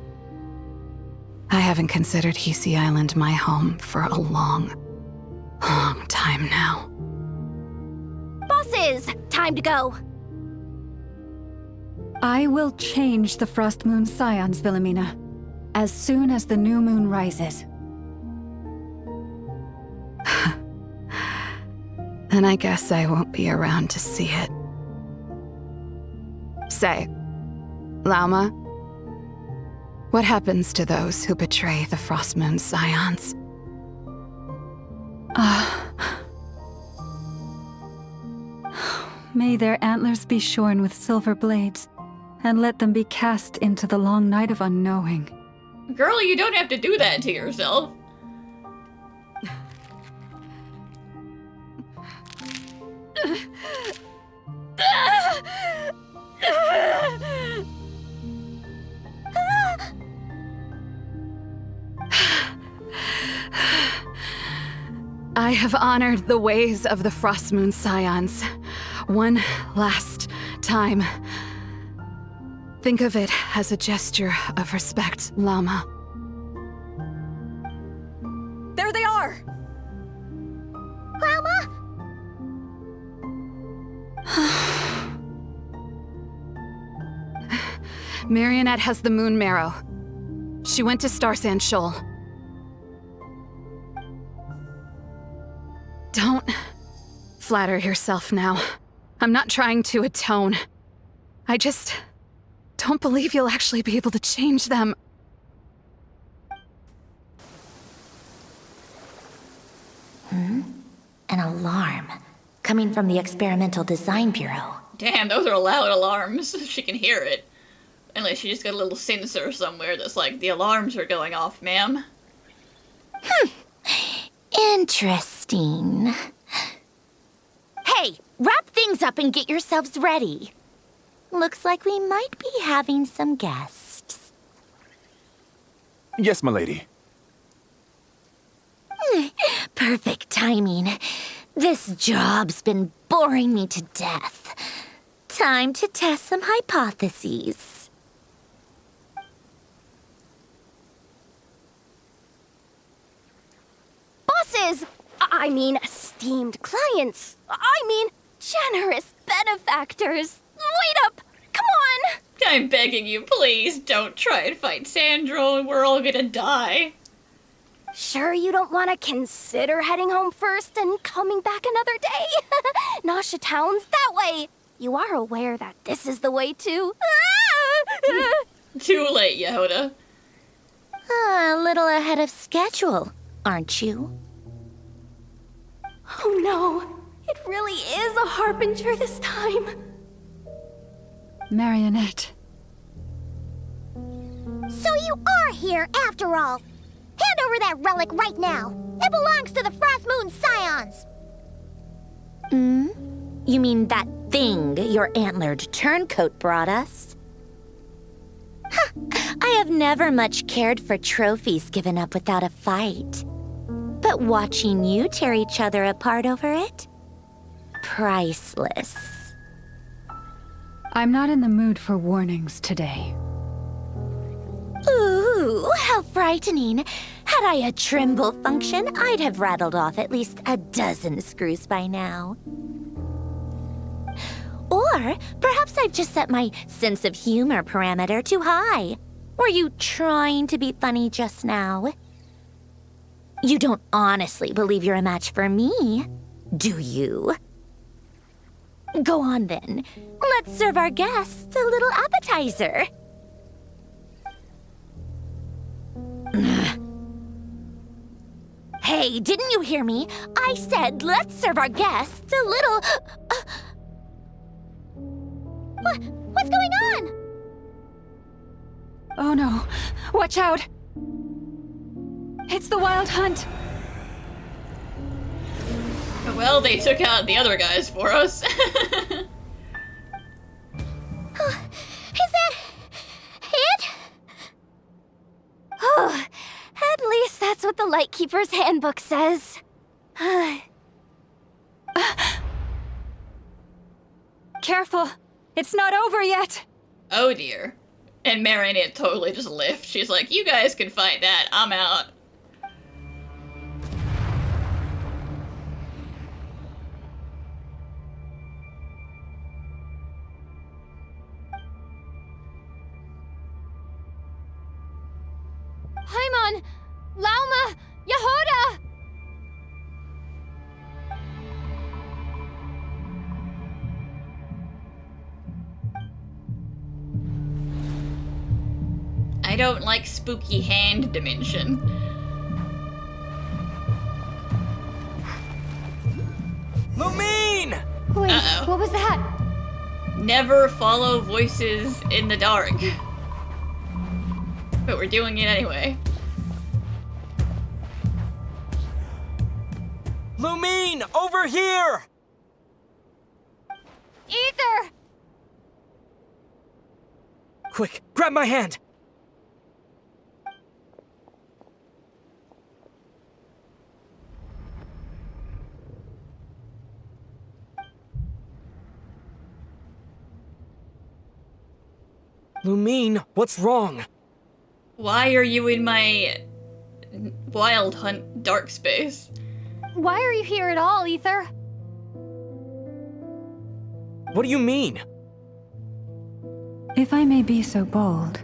E: I haven't considered Hisi Island my home for a long time now.
A: Bosses! Time to go!
B: I will change the Frost Moon Scions, Wilhelmina, as soon as the new moon rises.
E: Then I guess I won't be around to see it. Say, Lauma, what happens to those who betray the Frost Moon Scions?
B: May their antlers be shorn with silver blades, and let them be cast into the long night of unknowing.
C: Girl, you don't have to do that to yourself.
E: I have honored the ways of the Frost Moon Scions one last time. Think of it as a gesture of respect, Llama.
D: There they are!
A: Grandma?
E: Marionette has the moon marrow. She went to Starsand Shoal. Don't flatter yourself now. I'm not trying to atone. I just don't believe you'll actually be able to change them.
A: An alarm. Coming from the Experimental Design Bureau.
C: Damn, those are loud alarms. She can hear it. Unless she just got a little sensor somewhere that's like, the alarms are going off, ma'am.
A: Interesting. Hey, wrap things up and get yourselves ready. Looks like we might be having some guests.
F: Yes, milady.
A: Perfect timing. This job's been boring me to death. Time to test some hypotheses.
D: Bosses! I mean, esteemed clients. I mean, generous benefactors. Wait up! Come on!
C: I'm begging you, please don't try and fight Sandro and we're all gonna die.
D: Sure you don't want to consider heading home first and coming back another day? Nasha Town's that way. You are aware that this is the way too.
C: Too late, Yehoda.
A: A little ahead of schedule, aren't you?
D: Oh no, it really is a harbinger this time.
B: Marionette.
A: So you are here after all. Hand over that relic right now. It belongs to the Frost Moon Scions. You mean that thing your antlered turncoat brought us? I have never much cared for trophies given up without a fight. But watching you tear each other apart over it? Priceless.
B: I'm not in the mood for warnings today.
A: Ooh, how frightening. Had I a Trimble function, I'd have rattled off at least a dozen screws by now. Or perhaps I've just set my sense of humor parameter too high. Were you trying to be funny just now? You don't honestly believe you're a match for me, do you? Go on then. Let's serve our guests a little appetizer. Hey, didn't you hear me? I said let's serve our guests a little... What's going on?
B: Oh no, watch out! It's the Wild Hunt!
C: Well, they took out the other guys for us.
A: Is that it?
D: Gatekeeper's handbook says.
B: Careful! It's not over yet!
C: Oh dear. And Marionette totally just left. She's like, you guys can fight that. I'm out.
D: Paimon! Lauma! Yehuda!
C: I don't like spooky hand dimension.
F: Lumine!
D: Wait,
C: Uh-oh.
D: what was that?
C: Never follow voices in the dark. But we're doing it anyway.
F: Lumine, over here!
D: Ether!
F: Quick, grab my hand! Lumine, what's wrong?
C: Why are you in my wild hunt dark space?
D: Why are you here at all, Ether?
F: What do you mean?
B: If I may be so bold,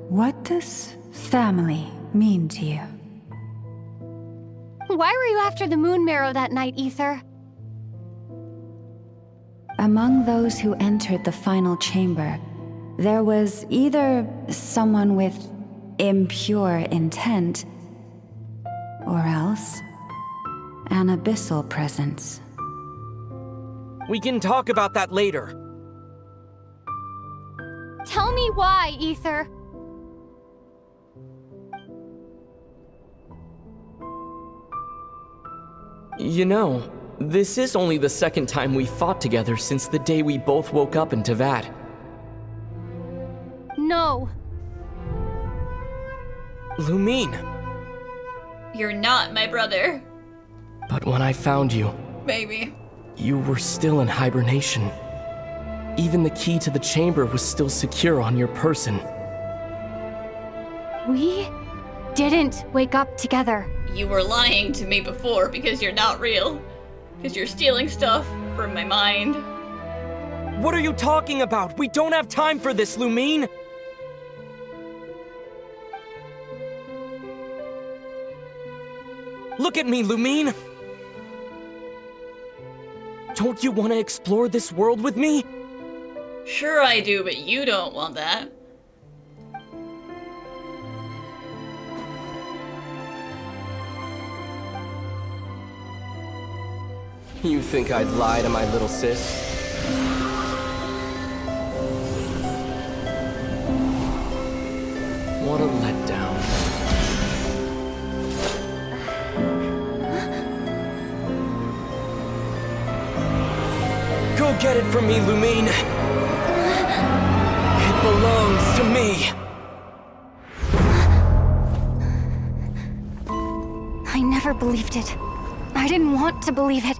B: what does family mean to you?
D: Why were you after the moon marrow that night, Ether?
B: Among those who entered the final chamber, there was either someone with impure intent, or else an abyssal presence.
F: We can talk about that later.
D: Tell me why, Ether.
H: You know, this is only the second time we fought together since the day we both woke up in Teyvat.
D: No.
F: Lumine!
C: You're not my brother.
H: But when I found you,
C: Maybe.
H: you were still in hibernation. Even the key to the chamber was still secure on your person.
D: We didn't wake up together.
C: You were lying to me before because you're not real. Because you're stealing stuff from my mind.
F: What are you talking about? We don't have time for this, Lumine! Look at me, Lumine! Don't you want to explore this world with me?
C: Sure I do, but you don't want that.
H: You think I'd lie to my little sis? What a letdown.
F: Go get it from me, Lumine! It belongs to me!
D: I never believed it. I didn't want to believe it.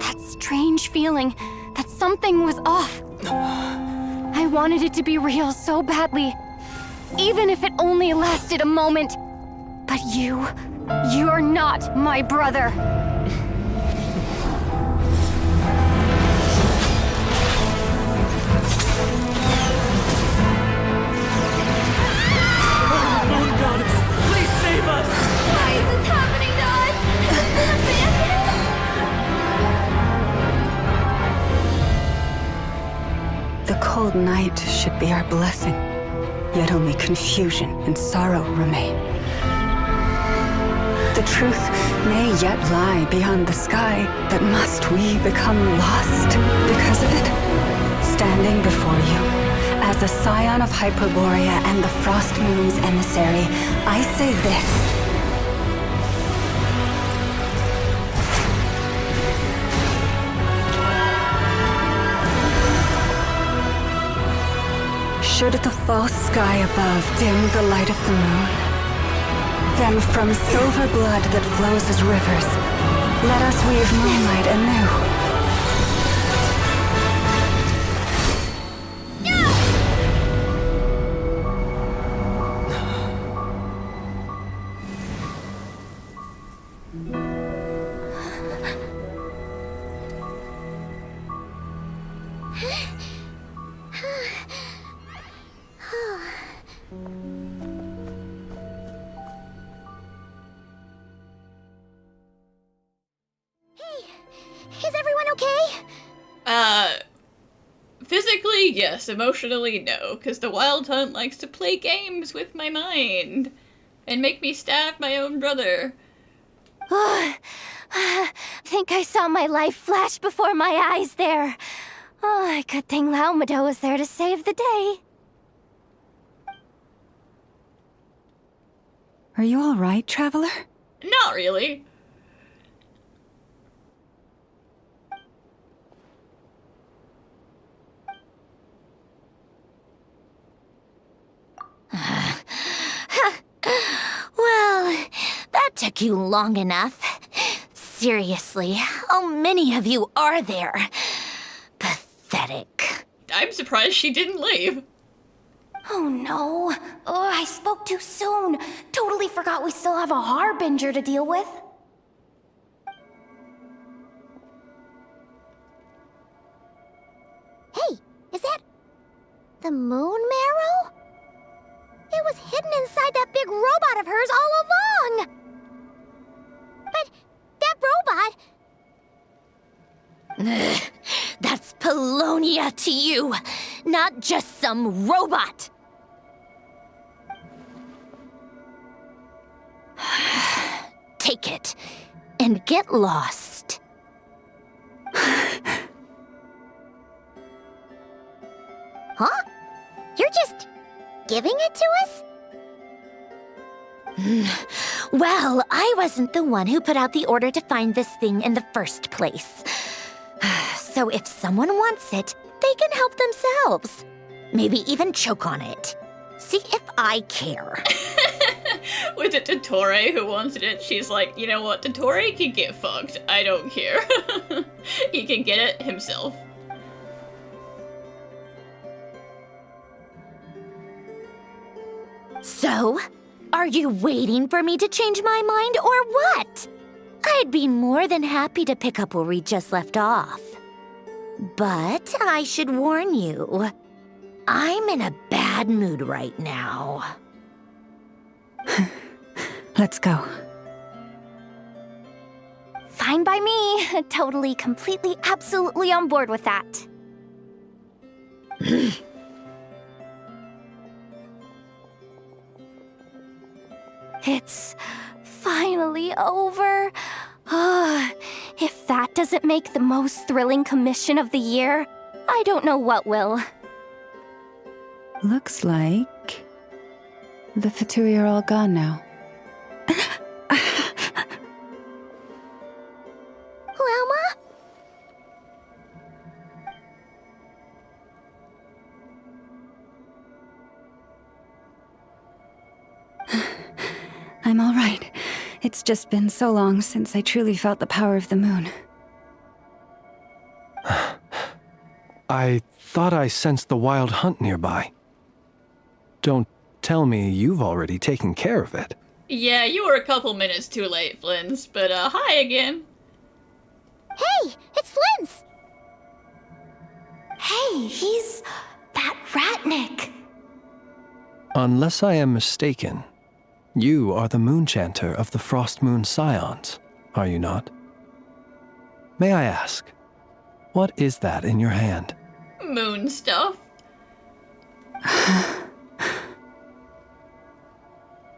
D: That strange feeling that something was off. I wanted it to be real so badly, even if it only lasted a moment. But you're not my brother.
F: Moon Goddess, please save us!
D: Why is this happening to us?
B: The cold night should be our blessing, yet only confusion and sorrow remain. The truth may yet lie beyond the sky, but must we become lost because of it? Standing before you, as a scion of Hyperborea and the Frost Moon's emissary, I say this. Should the false sky above dim the light of the moon, Then from silver blood that flows as rivers, let us weave moonlight anew.
A: Is everyone okay?
C: Physically, yes. Emotionally, no. Because the Wild Hunt likes to play games with my mind. And make me stab my own brother.
D: Oh, I think I saw my life flash before my eyes there. Oh, good thing Laumado was there to save the day.
B: Are you all right, Traveler?
C: Not really.
A: Well, that took you long enough. Seriously, how many of you are there? Pathetic.
C: I'm surprised she didn't leave.
D: Oh no. Oh, I spoke too soon. Totally forgot we still have a Harbinger to deal with.
A: Hey, is that the moon marrow? It was hidden inside that big robot of hers all along! But that robot... That's Polonia to you, not just some robot! Take it, and get lost. Huh? You're just... giving it to us? Well, I wasn't the one who put out the order to find this thing in the first place. So if someone wants it, they can help themselves. Maybe even choke on it. See if I care.
C: Was it Dottore who wanted it? She's like, you know what, Dottore can get fucked. I don't care. He can get it himself.
A: So, are you waiting for me to change my mind or what? I'd be more than happy to pick up where we just left off. But I should warn you, I'm in a bad mood right now.
B: Let's go.
D: Fine by me. Totally, completely, absolutely on board with that. It's finally over. If that doesn't make the most thrilling commission of the year, I don't know what will.
B: Looks like the Fatui are all gone now.
A: Lama?
B: I'm all right. It's just been so long since I truly felt the power of the moon.
I: I thought I sensed the Wild Hunt nearby. Don't tell me you've already taken care of it.
C: Yeah, you were a couple minutes too late, Flins, but hi again.
A: Hey, it's Flint's!
D: Hey, he's that Ratnik.
I: Unless I am mistaken, you are the Moonchanter of the Frost Moon Scions, are you not? May I ask, what is that in your hand?
C: Moon stuff.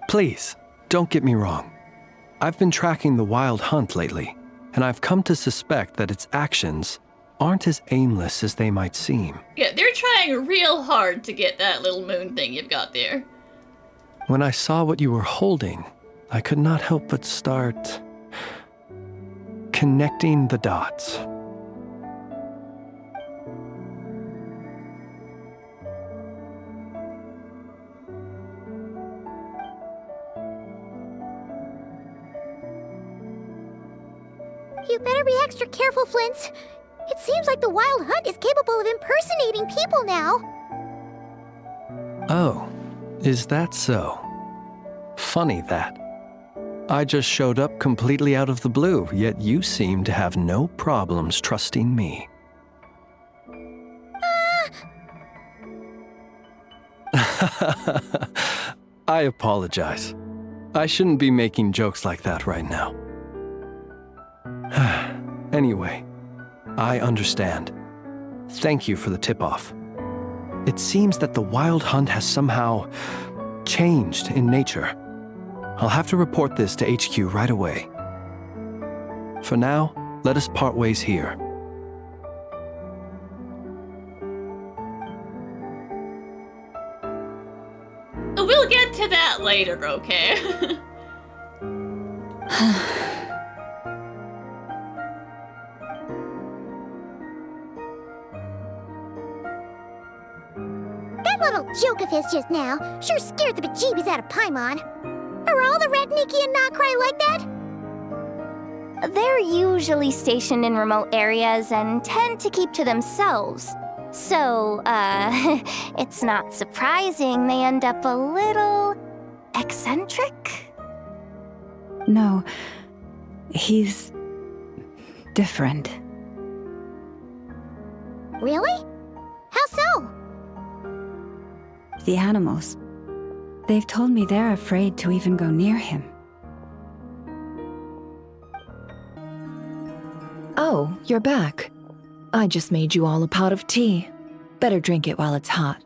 I: Please, don't get me wrong. I've been tracking the Wild Hunt lately, and I've come to suspect that its actions aren't as aimless as they might seem.
C: Yeah, they're trying real hard to get that little moon thing you've got there.
I: When I saw what you were holding, I could not help but start connecting the dots.
A: You better be extra careful, Flint. It seems like the Wild Hunt is capable of impersonating people now.
I: Oh, is that so? Funny that. I just showed up completely out of the blue, yet you seem to have no problems trusting me. I apologize. I shouldn't be making jokes like that right now. Anyway, I understand. Thank you for the tip-off. It seems that the Wild Hunt has somehow changed in nature. I'll have to report this to HQ right away. For now, let us part ways here.
C: We'll get to that later, okay?
A: That little joke of his just now sure scared the bejeebies out of Paimon. Are all the Red Nikki and Nod-Krai like that?
D: They're usually stationed in remote areas and tend to keep to themselves. So, it's not surprising they end up a little eccentric?
B: No, he's different.
A: Really? How so?
B: The animals. They've told me they're afraid to even go near him.
J: Oh, you're back. I just made you all a pot of tea. Better drink it while it's hot.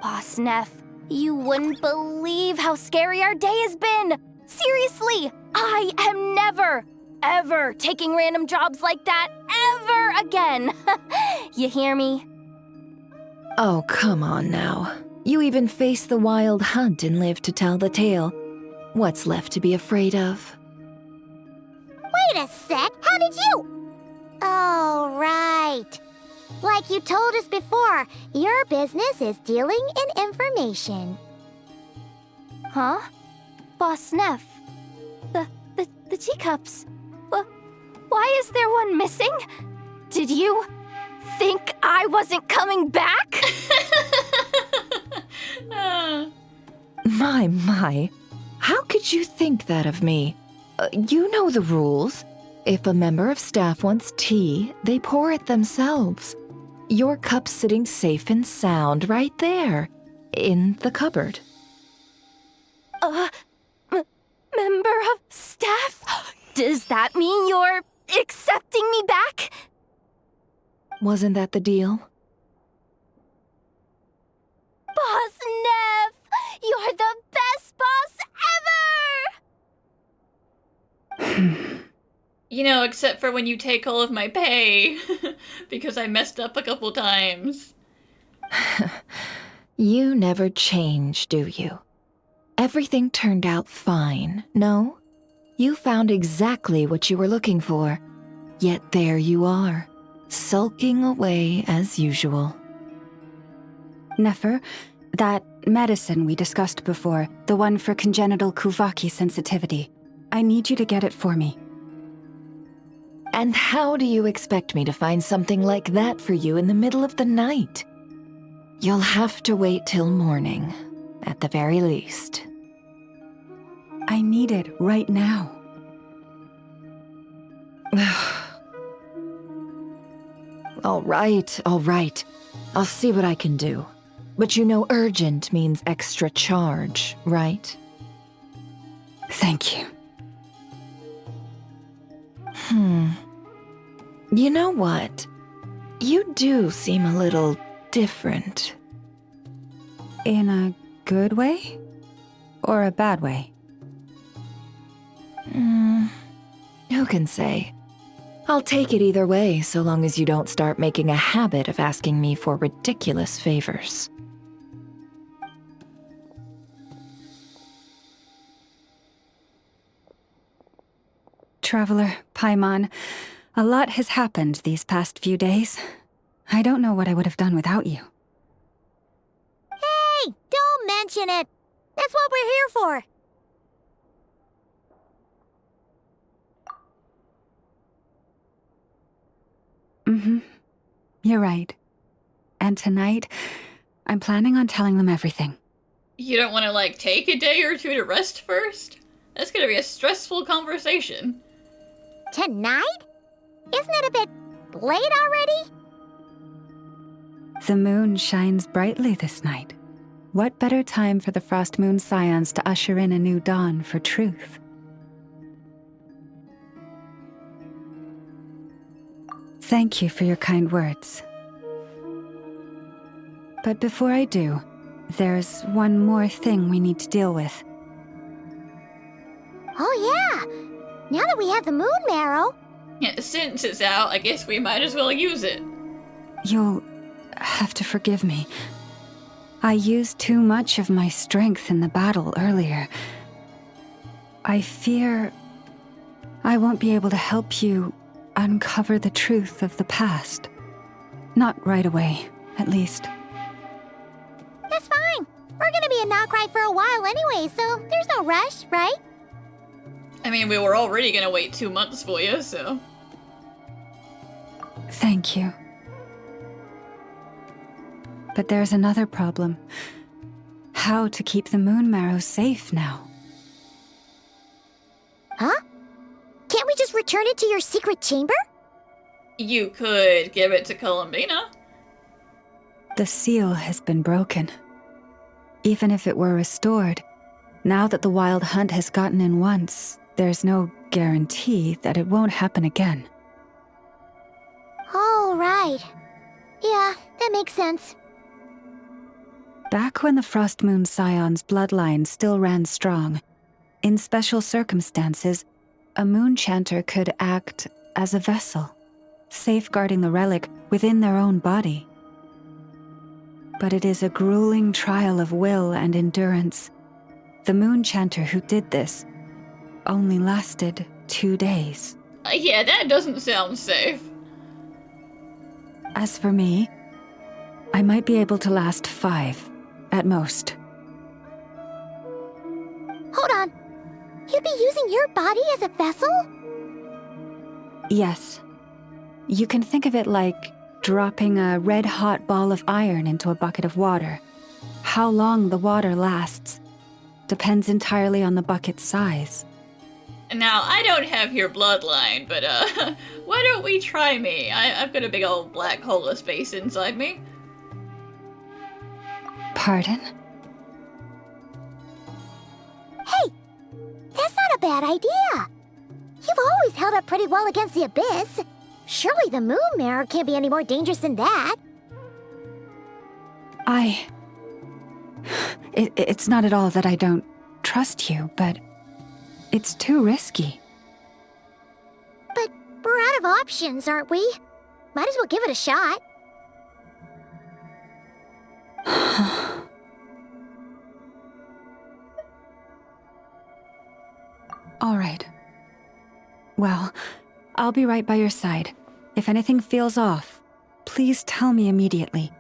D: Boss Neff, you wouldn't believe how scary our day has been! Seriously, I am never, ever taking random jobs like that ever again! You hear me?
J: Oh, come on now. You even faced the Wild Hunt and lived to tell the tale. What's left to be afraid of?
A: Wait a sec, how did you? Oh, right. Like you told us before, your business is dealing in information.
D: Huh? Boss Neff, the teacups. Why is there one missing? Did you think I wasn't coming back?
J: My. How could you think that of me? You know the rules. If a member of staff wants tea, they pour it themselves. Your cup's sitting safe and sound right there, in the cupboard.
D: Member of staff? Does that mean you're accepting me back?
J: Wasn't that the deal?
D: Boss Neff! You're the best boss ever!
C: You know, except for when you take all of my pay. Because I messed up a couple times.
J: You never change, do you? Everything turned out fine, no? You found exactly what you were looking for. Yet there you are, sulking away as usual.
B: Nefer, that medicine we discussed before, the one for congenital Kuuvahki sensitivity, I need you to get it for me.
J: And how do you expect me to find something like that for you in the middle of the night? You'll have to wait till morning, at the very least.
B: I need it right now.
J: All right. I'll see what I can do. But you know urgent means extra charge, right?
B: Thank you.
J: You know what? You do seem a little different.
B: In a good way? Or a bad way?
J: Who can say? I'll take it either way, so long as you don't start making a habit of asking me for ridiculous favors.
B: Traveler, Paimon, a lot has happened these past few days. I don't know what I would have done without you.
A: Hey, don't mention it. That's what we're here for.
B: You're right. And tonight, I'm planning on telling them everything.
C: You don't want to, like, take a day or two to rest first? That's gonna be a stressful conversation.
A: Tonight? Isn't it a bit late already?
B: The moon shines brightly this night. What better time for the Frost Moon Scions to usher in a new dawn for truth? Thank you for your kind words. But before I do, there's one more thing we need to deal with.
A: Oh yeah! Now that we have the moon marrow...
C: Yeah, since it's out, I guess we might as well use it.
B: You'll have to forgive me. I used too much of my strength in the battle earlier. I fear I won't be able to help you uncover the truth of the past. Not right away, at least.
A: That's fine. We're gonna be in Nod-Krai for a while anyway, so there's no rush, right?
C: I mean, we were already gonna wait 2 months for you, so...
B: Thank you. But there's another problem. How to keep the moon marrow safe now?
A: Huh? Can't we just return it to your secret chamber?
C: You could give it to Columbina.
B: The seal has been broken. Even if it were restored, now that the wild hunt has gotten in once, there's no guarantee that it won't happen again.
A: Oh, right. Yeah, that makes sense.
B: Back when the Frost Moon Scion's bloodline still ran strong, in special circumstances, a moon chanter could act as a vessel, safeguarding the relic within their own body. But it is a grueling trial of will and endurance. The moon chanter who did this only lasted 2 days.
C: Yeah, that doesn't sound safe.
B: As for me, I might be able to last 5, at most.
A: Hold on. You'd be using your body as a vessel?
B: Yes. You can think of it like dropping a red-hot ball of iron into a bucket of water. How long the water lasts depends entirely on the bucket's size.
C: Now, I don't have your bloodline, but, why don't we try me? I've got a big old black hole of space inside me.
B: Pardon?
A: Hey! That's not a bad idea! You've always held up pretty well against the abyss. Surely the moon mirror can't be any more dangerous than that.
B: It's not at all that I don't trust you, but it's too risky.
A: But we're out of options, aren't we? Might as well give it a shot.
B: All right. Well, I'll be right by your side. If anything feels off, please tell me immediately.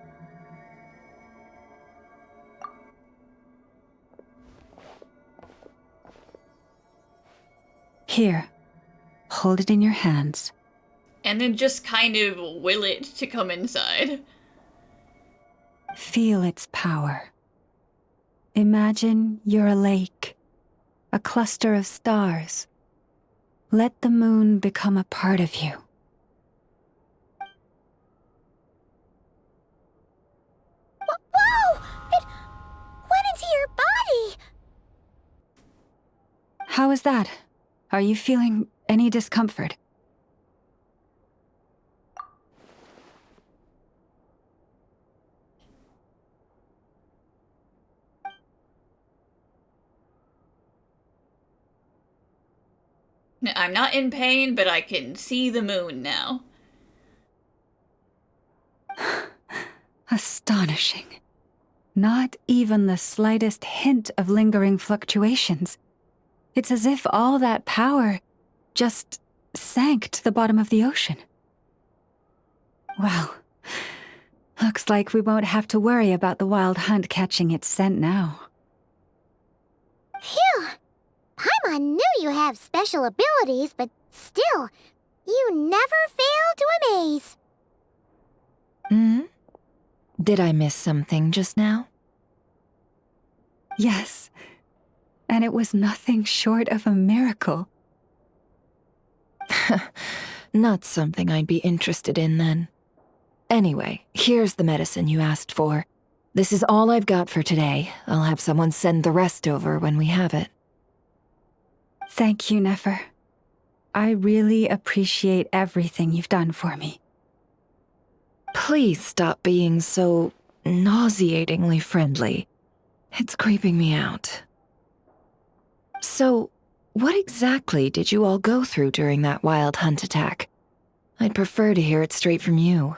B: Here, hold it in your hands.
C: And then just kind of will it to come inside.
B: Feel its power. Imagine you're a lake, a cluster of stars. Let the moon become a part of you.
A: Whoa! It went into your body!
B: How is that? Are you feeling any discomfort?
C: I'm not in pain, but I can see the moon now.
B: Astonishing. Not even the slightest hint of lingering fluctuations. It's as if all that power just sank to the bottom of the ocean. Well, looks like we won't have to worry about the wild hunt catching its scent now.
A: Phew! Paimon knew you have special abilities, but still, you never fail to amaze.
J: Hmm? Did I miss something just now?
B: Yes, and it was nothing short of a miracle.
J: Not something I'd be interested in then. Anyway, here's the medicine you asked for. This is all I've got for today. I'll have someone send the rest over when we have it.
B: Thank you, Nefer. I really appreciate everything you've done for me.
J: Please stop being so nauseatingly friendly. It's creeping me out. So, what exactly did you all go through during that wild hunt attack? I'd prefer to hear it straight from you.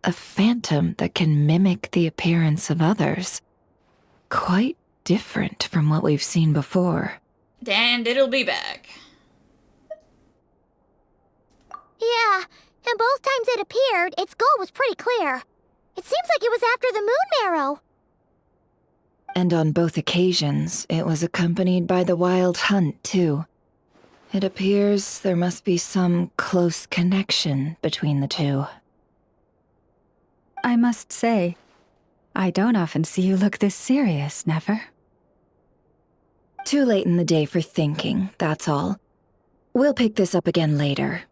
J: A phantom that can mimic the appearance of others. Quite different from what we've seen before.
C: And it'll be back.
A: Yeah, and both times it appeared, its goal was pretty clear. It seems like it was after the moon marrow.
J: And on both occasions, it was accompanied by the wild hunt, too. It appears there must be some close connection between the two.
B: I must say, I don't often see you look this serious, Nefer.
J: Too late in the day for thinking, that's all. We'll pick this up again later.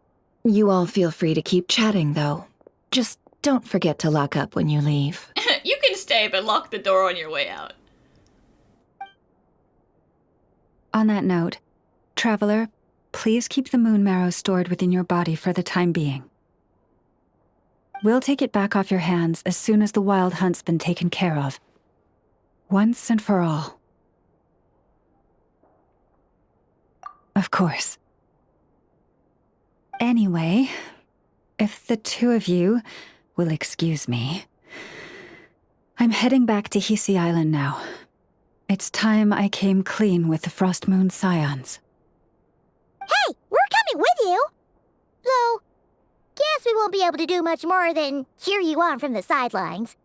J: You all feel free to keep chatting, though. Just don't forget to lock up when you leave.
C: You can stay, but lock the door on your way out.
B: On that note, Traveler, please keep the moon marrow stored within your body for the time being. We'll take it back off your hands as soon as the wild hunt's been taken care of. Once and for all. Of course. Anyway, if the two of you will excuse me, I'm heading back to Hisi Island now. It's time I came clean with the Frost Moon Scions.
A: Hey, we're coming with you! Though, guess we won't be able to do much more than cheer you on from the sidelines.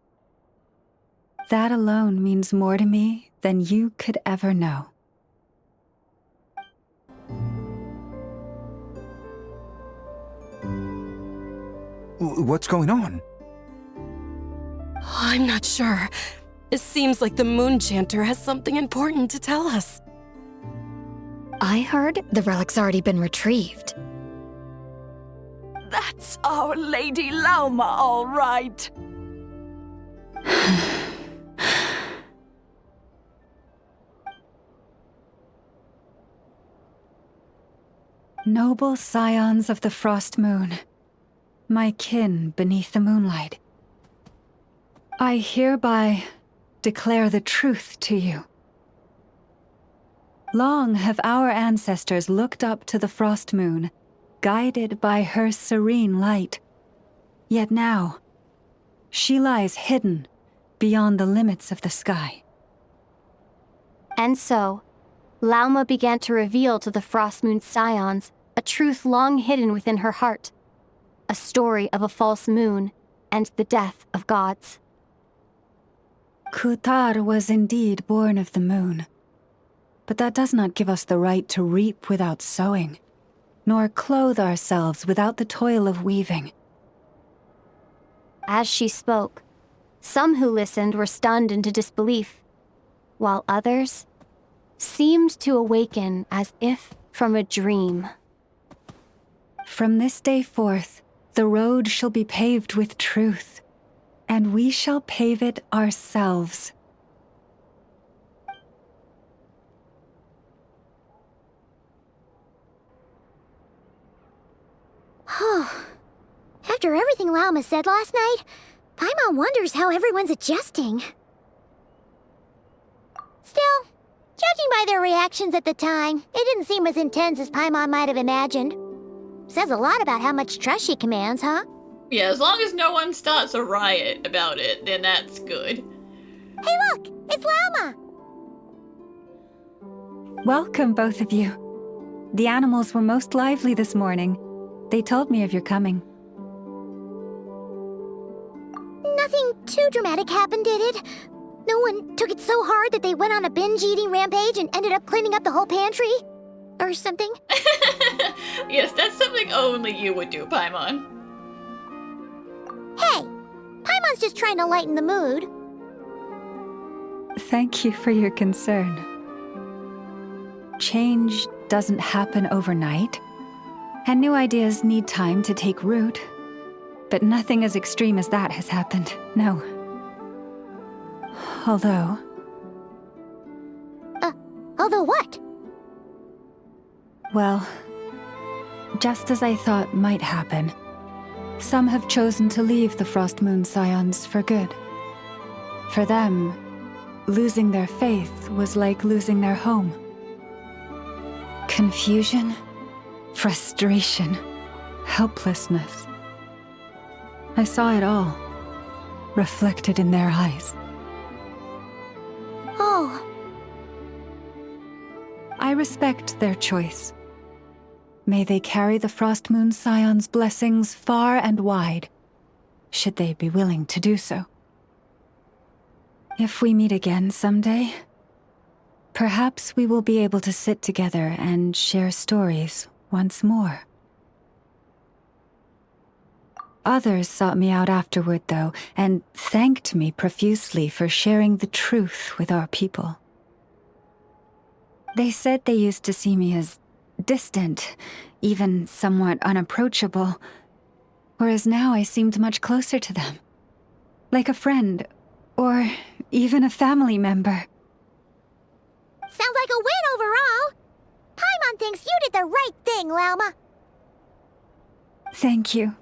B: That alone means more to me than you could ever know.
K: What's going on?
L: I'm not sure. It seems like the Moon Chanter has something important to tell us.
D: I heard the relic's already been retrieved.
L: That's Our Lady Lauma, all right.
B: Noble scions of the Frost Moon, my kin beneath the moonlight, I hereby declare the truth to you. Long have our ancestors looked up to the Frost Moon, guided by her serene light. Yet now, she lies hidden beyond the limits of the sky.
D: And so, Lauma began to reveal to the Frost Moon Scions a truth long hidden within her heart. A story of a false moon and the death of gods.
B: Kutar was indeed born of the moon. But that does not give us the right to reap without sowing, nor clothe ourselves without the toil of weaving.
D: As she spoke, some who listened were stunned into disbelief, while others seemed to awaken as if from a dream.
B: From this day forth, the road shall be paved with truth, and we shall pave it ourselves.
A: After everything Lauma said last night, Paimon wonders how everyone's adjusting. Still, judging by their reactions at the time, it didn't seem as intense as Paimon might have imagined. Says a lot about how much trust she commands, huh?
C: Yeah, as long as no one starts a riot about it, then that's good.
A: Hey look! It's Lauma!
B: Welcome, both of you. The animals were most lively this morning. They told me of your coming.
A: Nothing too dramatic happen, did it? No one took it so hard that they went on a binge-eating rampage and ended up cleaning up the whole pantry? Or something?
C: Yes, that's something only you would do, Paimon.
A: Hey! Paimon's just trying to lighten the mood.
B: Thank you for your concern. Change doesn't happen overnight, and new ideas need time to take root. But nothing as extreme as that has happened, no. Although
A: what?
B: Well, just as I thought might happen, some have chosen to leave the Frost Moon Scions for good. For them, losing their faith was like losing their home. Confusion, frustration, helplessness. I saw it all, reflected in their eyes.
A: Oh.
B: I respect their choice. May they carry the Frost Moon Scion's blessings far and wide, should they be willing to do so. If we meet again someday, perhaps we will be able to sit together and share stories once more. Others sought me out afterward, though, and thanked me profusely for sharing the truth with our people. They said they used to see me as distant, even somewhat unapproachable, whereas now I seemed much closer to them. Like a friend, or even a family member.
A: Sounds like a win overall! Paimon thinks you did the right thing, Lauma.
B: Thank you.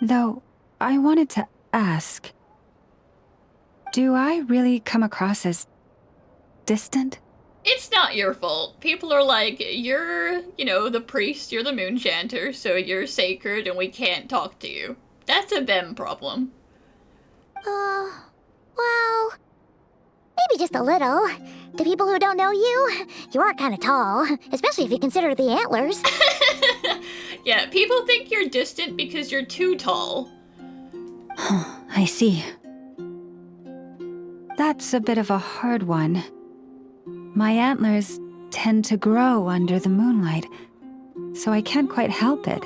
B: Though, I wanted to ask, do I really come across as distant?
C: It's not your fault. People are like, you're, the priest, you're the moon chanter, so you're sacred and we can't talk to you. That's a them problem.
A: Well, maybe just a little. To people who don't know you, you are kind of tall, especially if you consider the antlers.
C: Yeah, people think you're distant because you're too tall.
B: I see. That's a bit of a hard one. My antlers tend to grow under the moonlight, so I can't quite help it.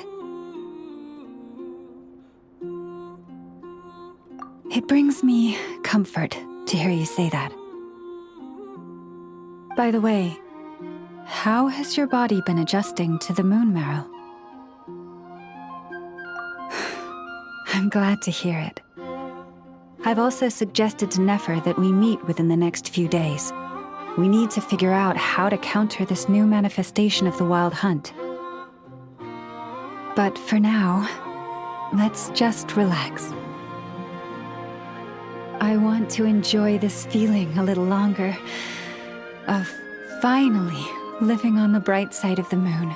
B: It brings me comfort to hear you say that. By the way, how has your body been adjusting to the moon marrow? I'm glad to hear it. I've also suggested to Nefer that we meet within the next few days. We need to figure out how to counter this new manifestation of the Wild Hunt. But for now, let's just relax. I want to enjoy this feeling a little longer, of finally living on the bright side of the moon.